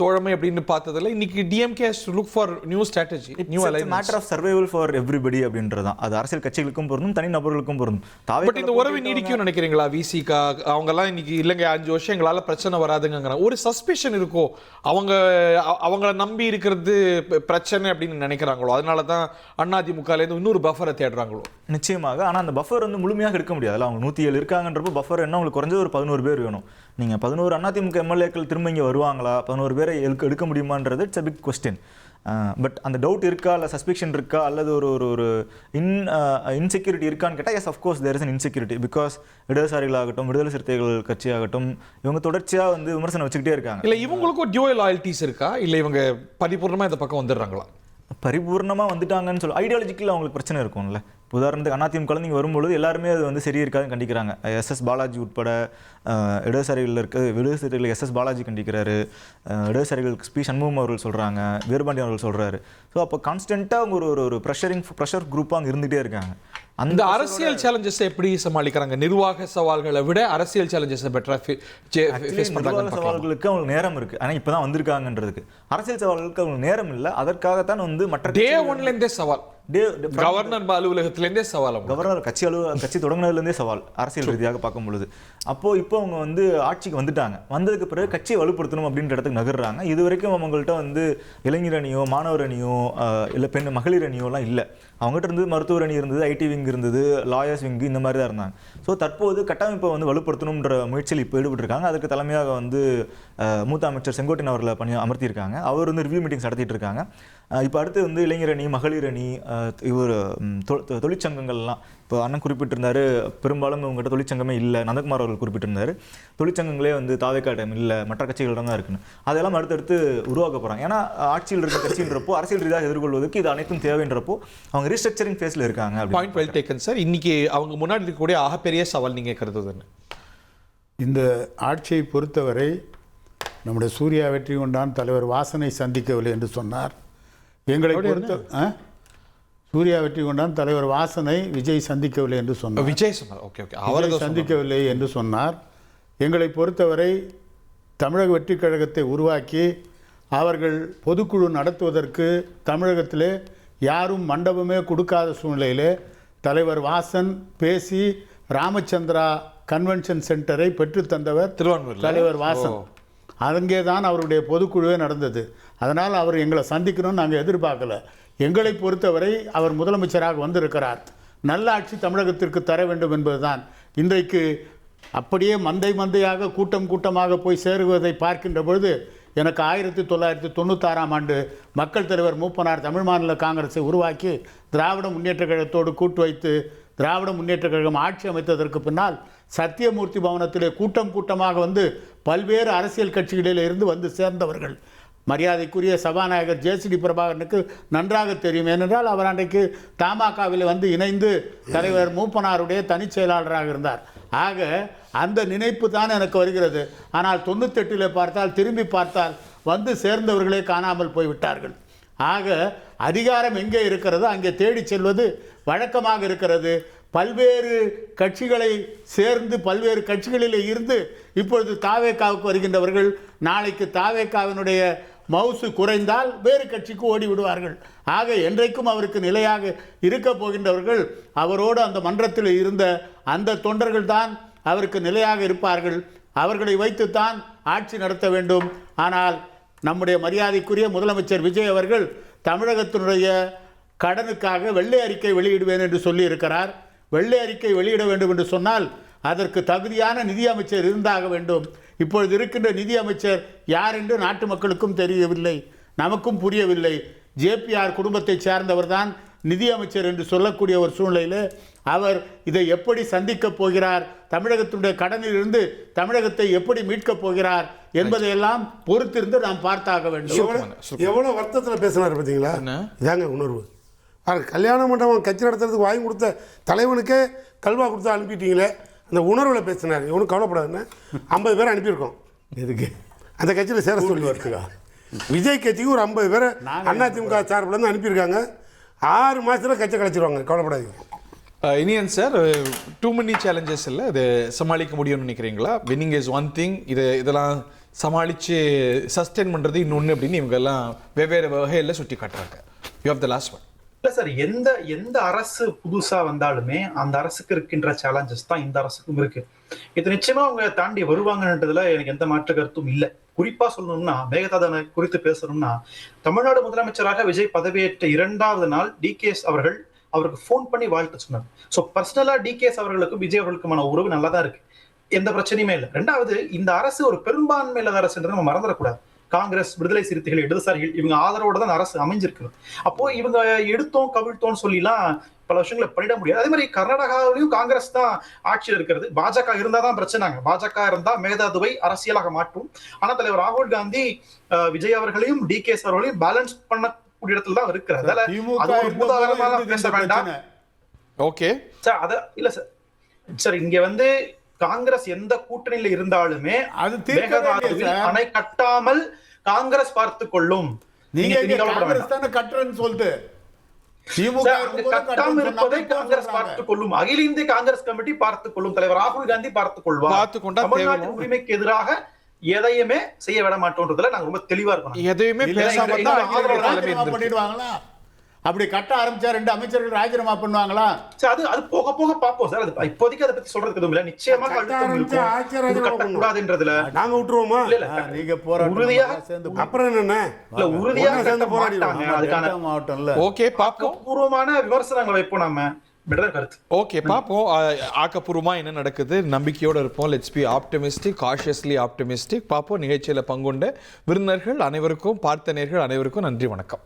தோழமை அப்படின்னு பார்த்ததில்ல. இன்னைக்கு DMK look for new strategy, new alignments. Matter of survival for everybody அப்படின்றதான். அது அரசியல் கட்சிகளுக்கும் பொருந்தும், தனி நபர்களுக்கும் பொருந்தும். பட் இந்த உறவு நீடிக்கும் நினைக்கிறீங்களா? விசிகா அவங்கெல்லாம் இன்னைக்கு இல்லைங்க 5 வருஷம் எங்களால் பிரச்சனை வராதுங்கிறாங்க. ஒரு சஸ்பிஷன் இருக்கும், அவங்கள நம்பி இருக்கிறது பிரச்சனை அப்படின்னு நினைக்கிறாங்களோ, அதனால தான் அதிமுகலேருந்து இன்னொரு பஃபரை தேடுறாங்களோ? நிச்சயமாக. ஆனால் அந்த பஃபர் வந்து முழுமையாக எடுக்க முடியாது. அவங்க 107 இருக்காங்கன்றப்போ பஃபர் என்ன, உங்களுக்கு குறைஞ்சது ஒரு 11 பேர் வேணும். நீங்கள் 11 அதிமுக எம்எல்ஏக்கள் திரும்ப இங்கே வருவாங்களா, 11 பேரை எடுக்க முடியுமான்றது it's a big question. But அந்த டவுட் இருக்கா, இல்லை சஸ்பெக்ஷன் இருக்கா, அல்லது ஒரு இன்செக்யூரிட்டி இருக்கான்னு கேட்டால் yes, of course there is an insecurity. Because இடதுசாரிகள் ஆகட்டும், விடுதலை சிறுத்தைகள் கட்சியாகட்டும், இவங்க தொடர்ச்சியாக வந்து விமர்சனம் வச்சுக்கிட்டே இருக்காங்க. இல்லை இவங்களுக்கும் டியூவல் லாயல்ட்டிஸ் இருக்கா, இல்லை இவங்க பரிபூர்ணமாக இந்த பக்கம் வந்துடுறாங்களா? பரிபூர்ணமாக வந்துட்டாங்கன்னு சொல்லி ஐடியாலஜிக்கல் அவங்களுக்கு பிரச்சனை இருக்கும்ல. உதாரணத்துக்கு அதிமுக நீங்கள் வரும்பொழுது எல்லாருமே அது வந்து சரி இருக்காதுன்னு கண்டிக்கிறாங்க. எஸ்எஸ் பாலாஜி உட்பட இடதுசாரிகள் விடுதலை எஸ்எஸ் பாலாஜி கண்டிக்கிறாரு, இடதுசாரிகளுக்கு ஸ்பீ சண்முகம் அவர்கள் சொல்கிறாங்க, வீரபாண்டியன் அவர்கள் சொல்கிறாரு. ஸோ அப்போ கான்ஸ்டண்ட்டாக ஒரு ப்ரெஷர் குரூப்பாக அங்கே இருந்துகிட்டே இருக்காங்க. அந்த அரசியல் சேலஞ்சஸ் எப்படி சமாளிக்கிறாங்க? நிர்வாக சவால்களை விட அரசியல் சேலஞ்சஸ் பெட்டரா ஃபேஸ் பண்றாங்க. சவால்களுக்கு அவங்களுக்கு நேரம் இருக்கு, ஆனால் இப்போ தான் வந்திருக்காங்கன்றதுக்கு. அரசியல் சவால்களுக்கு அவங்களுக்கு நேரம் இல்லை. அதற்காகத்தான் வந்து மற்ற டே ஒன்லேருந்தே சவால், கவர்னர் அலுவலகத்திலேருந்தே சவால், கவர்னர் கட்சி தொடங்கினதுலேருந்தே சவால் அரசியல் ரீதியாக பார்க்கும் பொழுது. இப்போ அவங்க வந்து ஆட்சிக்கு வந்துட்டாங்க. வந்ததுக்கு பிறகு கட்சியை வலுப்படுத்தணும் அப்படின்ற இடத்துக்கு நகர்றாங்க. இது வரைக்கும் அவங்கள்ட்ட வந்து இளைஞர் அணியோ, மாணவர் அணியோ, இல்லை மகளிர் அணியோலாம் இல்லை. அவங்ககிட்ட இருந்து மருத்துவர் அணி இருந்தது, ஐடி விங் இருந்தது, லாயர்ஸ் விங், இந்த மாதிரி தான் இருந்தாங்க. ஸோ தற்போது கட்டமைப்பை வந்து வலுப்படுத்தணுன்ற முயற்சியில் இப்போ ஈடுபட்டிருக்காங்க. அதுக்கு தலைமையாக வந்து மூத்த அமைச்சர் செங்கோட்டையன் அவர்களை அமர்த்தியிருக்காங்க. அவர் வந்து ரிவ்யூ மீட்டிங்ஸ் நடத்திட்டு இருக்காங்க. இப்போ அடுத்து வந்து இளைஞர் அணி, மகளிர் அணி, இவர் தொழிற்சங்கங்கள்லாம் இப்போ அண்ணன் குறிப்பிட்டிருந்தாரு. பெரும்பாலும் இவங்ககிட்ட தொழிற்சங்கமே இல்லை. நந்தகுமார் அவர்கள் குறிப்பிட்டிருந்தாரு, தொழிற்சங்கங்களே வந்து தாவேக்கா டைம் இல்லை, மற்ற கட்சிகளிடம் தான் இருக்குன்னு. அதெல்லாம் அடுத்தடுத்து உருவாக்க போகிறாங்க. ஏன்னா ஆட்சியில் இருக்க கட்சின்றப்போ அரசியல் ரீதியாக எதிர்கொள்வதற்கு இது அனைத்தும் தேவைன்றப்போ அவங்க ரீஸ்ட்ரக்சரிங் ஃபேஸில் இருக்காங்க. Point well taken sir. இன்னைக்கு அவங்க முன்னாடி இருக்கக்கூடிய ஆகப்பெரிய சவால் நீங்கள் கருதுது? இந்த ஆட்சியை பொறுத்தவரை நம்முடைய சூர்யா வெற்றி கொண்டான் தலைவர் வாசனை சந்திக்கவில்லை என்று சொன்னார். எங்களை பொறுத்த சூர்யா வெற்றி கொண்டான் தலைவர் வாசனை விஜய் சந்திக்கவில்லை என்று சொன்னார். விஜய் சொன்னார், ஓகே ஓகே, அவர் சந்திக்கவில்லை என்று சொன்னார். எங்களை பொறுத்தவரை தமிழக வெற்றிக் கழகத்தை உருவாக்கி அவர்கள் பொதுக்குழு நடத்துவதற்கு தமிழகத்திலே யாரும் மண்டபமே கொடுக்காத சூழ்நிலையிலே தலைவர் வாசன் பேசி ராமச்சந்திரா கன்வென்ஷன் சென்டரை பெற்றுத்தந்தவர் திருவான்மூர் தலைவர் வாசன். அங்கே தான் அவருடைய பொதுக்குழுவே நடந்தது. அதனால் அவர் எங்களை சந்திக்கணும்னு நாங்கள் எதிர்பார்க்கல. எங்களை பொறுத்தவரை அவர் முதலமைச்சராக வந்திருக்கிறார். நல்ல ஆட்சி தமிழகத்திற்கு தர வேண்டும் என்பதுதான். இன்றைக்கு அப்படியே மந்தையாக கூட்டமாக போய் சேருவதை பார்க்கின்ற பொழுது எனக்கு 1996ஆம் ஆண்டு மக்கள் தலைவர் மூப்பனார் தமிழ் மாநில காங்கிரஸை உருவாக்கி திராவிட முன்னேற்றக் கழகத்தோடு கூட்டு வைத்து திராவிட முன்னேற்றக் கழகம் ஆட்சி அமைத்ததற்கு பின்னால் சத்தியமூர்த்தி பவனத்திலே கூட்டமாக வந்து பல்வேறு அரசியல் கட்சிகளில் இருந்து வந்து சேர்ந்தவர்கள். மரியாதைக்குரிய சபாநாயகர் ஜேசிடி பிரபாகரனுக்கு நன்றாக தெரியும். ஏனென்றால் அவர் அன்றைக்கு தமாகவில் வந்து இணைந்து தலைவர் மூப்பனாருடைய தனிச் செயலாளராக இருந்தார். ஆக அந்த நினைப்பு தான் எனக்கு வருகிறது. ஆனால் 98 பார்த்தால் திரும்பி பார்த்தால் வந்து சேர்ந்தவர்களே காணாமல் போய்விட்டார்கள். ஆக அதிகாரம் எங்கே இருக்கிறதோ அங்கே தேடி செல்வது வழக்கமாக இருக்கிறது. பல்வேறு கட்சிகளை சேர்ந்து பல்வேறு கட்சிகளில் இருந்து இப்பொழுது தாவேகாவுக்கு வருகின்றவர்கள் நாளைக்கு தாவேகாவினுடைய மவுசு குறைந்தால் வேறு கட்சிக்கு ஓடி விடுவார்கள். ஆக என்றைக்கும் அவருக்கு நிலையாக இருக்க போகின்றவர்கள் அவரோடு அந்த மன்றத்தில் இருந்த அந்த தொண்டர்கள் தான் அவருக்கு நிலையாக இருப்பார்கள். அவர்களை வைத்துத்தான் ஆட்சி நடத்த வேண்டும். ஆனால் நம்முடைய மரியாதைக்குரிய முதலமைச்சர் விஜய் அவர்கள் தமிழகத்தினுடைய கடனுக்காக வெள்ளை அறிக்கை வெளியிடுவேன் என்று சொல்லியிருக்கிறார். வெள்ளை அறிக்கை வெளியிட வேண்டும் என்று சொன்னால் அதற்கு தகுதியான நிதியமைச்சர் இருந்தாக வேண்டும். இப்பொழுது இருக்கின்ற நிதியமைச்சர் யார் என்று நாட்டு மக்களுக்கும் தெரியவில்லை, நமக்கும் புரியவில்லை. ஜேபிஆர் குடும்பத்தை சேர்ந்தவர் தான் நிதியமைச்சர் என்று சொல்லக்கூடிய ஒரு சூழ்நிலையில் அவர் இதை எப்படி சந்திக்கப் போகிறார், தமிழகத்தினுடைய கடனிலிருந்து தமிழகத்தை எப்படி மீட்கப் போகிறார் என்பதையெல்லாம் பொறுத்திருந்து நாம் பார்த்தாக வேண்டும். எவ்வளோ வருத்தத்தில் பேசினார் பார்த்தீங்களா? இதாங்க உணர்வு. கல்யாண மண்டபம் கட்சி நடத்துறதுக்கு வாங்கி கொடுத்த தலைவனுக்கே கல்வா கொடுத்து அனுப்பிட்டீங்களே, அந்த உணர்வில் பேசினார். இவனும் கவலைப்படாதுன்னு 50 பேரை அனுப்பியிருக்கோம். எதுக்கு? அந்த கட்சியில் சேர சொல்லி வரதுக்கா? விஜய் கட்சிக்கு ஒரு 50 பேரை அதிமுக சார்பிலேருந்து அனுப்பியிருக்காங்க. 6 மாதத்தில் கட்சி கலைச்சிருவாங்க, கவலைப்படாதீங்க. Iniyan sir, too many challenges இல்லை, இது சமாளிக்க முடியும்னு நினைக்கிறீங்களா? வின்னிங் இஸ் ஒன் திங், இதெல்லாம் சமாளித்து சஸ்டெயின் பண்ணுறது இன்னொன்று அப்படின்னு இவங்க எல்லாம் வெவ்வேறு வகையில் சுட்டி காட்டுறாங்க. You have the last one. இல்ல சார், எந்த அரசு புதுசா வந்தாலுமே அந்த அரசுக்கு இருக்கின்ற சேலஞ்சஸ் தான் இந்த அரசுக்கும் இருக்கு. இது நிச்சயமா அவங்க தாண்டி வருவாங்கன்றதுல எனக்கு எந்த மாற்று கருத்தும் இல்லை. குறிப்பா சொல்லணும்னா, மேகதாதனை குறித்து பேசணும்னா, தமிழ்நாடு முதலமைச்சராக விஜய் பதவியேற்ற 2வது நாள் டிகேஎஸ் அவர்கள் அவருக்கு போன் பண்ணி வாழ்த்து சொன்னார். ஸோ பர்சனலா டிகேஎஸ் அவர்களுக்கும் விஜய் அவர்களுக்குமான உறவு நல்லா தான் இருக்கு, எந்த பிரச்சனையுமே இல்லை. 2வது, இந்த அரசு ஒரு பெரும்பான்மையில அரசுன்றது நம்ம மறந்துடக்கூடாது. காங்கிரஸ், விடுதலை சிறுத்தைகள், இடதுசாரிகள் இவங்க ஆதரவோட தான் அரசு அமைஞ்சிருக்கு. அப்போ இவங்க எடுத்தோம் கவிழ்த்தோம்னு சொல்லிலாம் பல விஷயங்களை பண்ணிட முடியாது. அதே மாதிரி கர்நாடகாவிலையும் காங்கிரஸ் தான் ஆட்சியில் இருக்கிறது. பாஜக இருந்தா தான் பிரச்சனைங்க. பாஜக இருந்தா மேகதாதுவை அரசியலாக மாற்றும். ஆனா தலைவர் ராகுல் காந்தி விஜய் அவர்களையும் டிகேஎஸ் அவர்களையும் பேலன்ஸ் பண்ணக்கூடிய இடத்துல தான் இருக்கிறது. அது ஒரு பூதாகரமாக பேச வேண்டாம். ஓகே சார், அத இல்ல சார். சார், இங்க வந்து காங்கிரஸ் எந்த கூட்டணியில இருந்தாலுமே அணை கட்டாமல் காங்கிரஸ் பார்த்துக் கொள்ளும். நீங்க காங்கிரஸ் தானே கட்டுறன்னு சொல்லிட்டு கட்டாமல் இருப்பதை காங்கிரஸ் பார்த்துக் கொள்ளும். அகில இந்திய காங்கிரஸ் கமிட்டி பார்த்துக் கொள்ளும். தலைவர் ராகுல் காந்தி பார்த்துக் கொள்வார். தமிழ்நாட்டு உரிமைக்கு எதிராக எதையுமே செய்ய விட மாட்டோம்ன்றதுல நாங்க ரொம்ப தெளிவா இருக்கோம். எதையுமே பண்ணிடுவாங்களா? அப்படி கட்ட ஆரம்பிச்சா 2 அமைச்சர்கள் ராஜினாமா பண்ணுவாங்களா? அது போக போக பாப்போம் சார். அது இப்போதைக்கு அதை பத்தி சொல்றதுக்கு எதுவும் இல்ல. நிச்சயமாக கட்டக்கூடாதுன்றதுல நாங்க விட்டுருவோமா? நீங்க போராட்டம் உறுதியாக சேர்ந்து அப்புறம் என்ன இல்ல, உறுதியாக சேர்ந்து போராடிவாங்க. அதுக்கான மாவட்டம்ல ஓகே பாப்போம், பூர்வமான விமர்சனங்களை வைப்போம். நாம கருத்து ஓகே பார்ப்போம். ஆக்கப்பூர்வமா என்ன நடக்குது, நம்பிக்கையோடு இருப்போம். Let's be optimistic, cautiously optimistic. பார்ப்போம். நிகழ்ச்சியில் பங்குண்ட விருந்தினர்கள் அனைவருக்கும், பார்த்த நேயர்கள் அனைவருக்கும் நன்றி, வணக்கம்.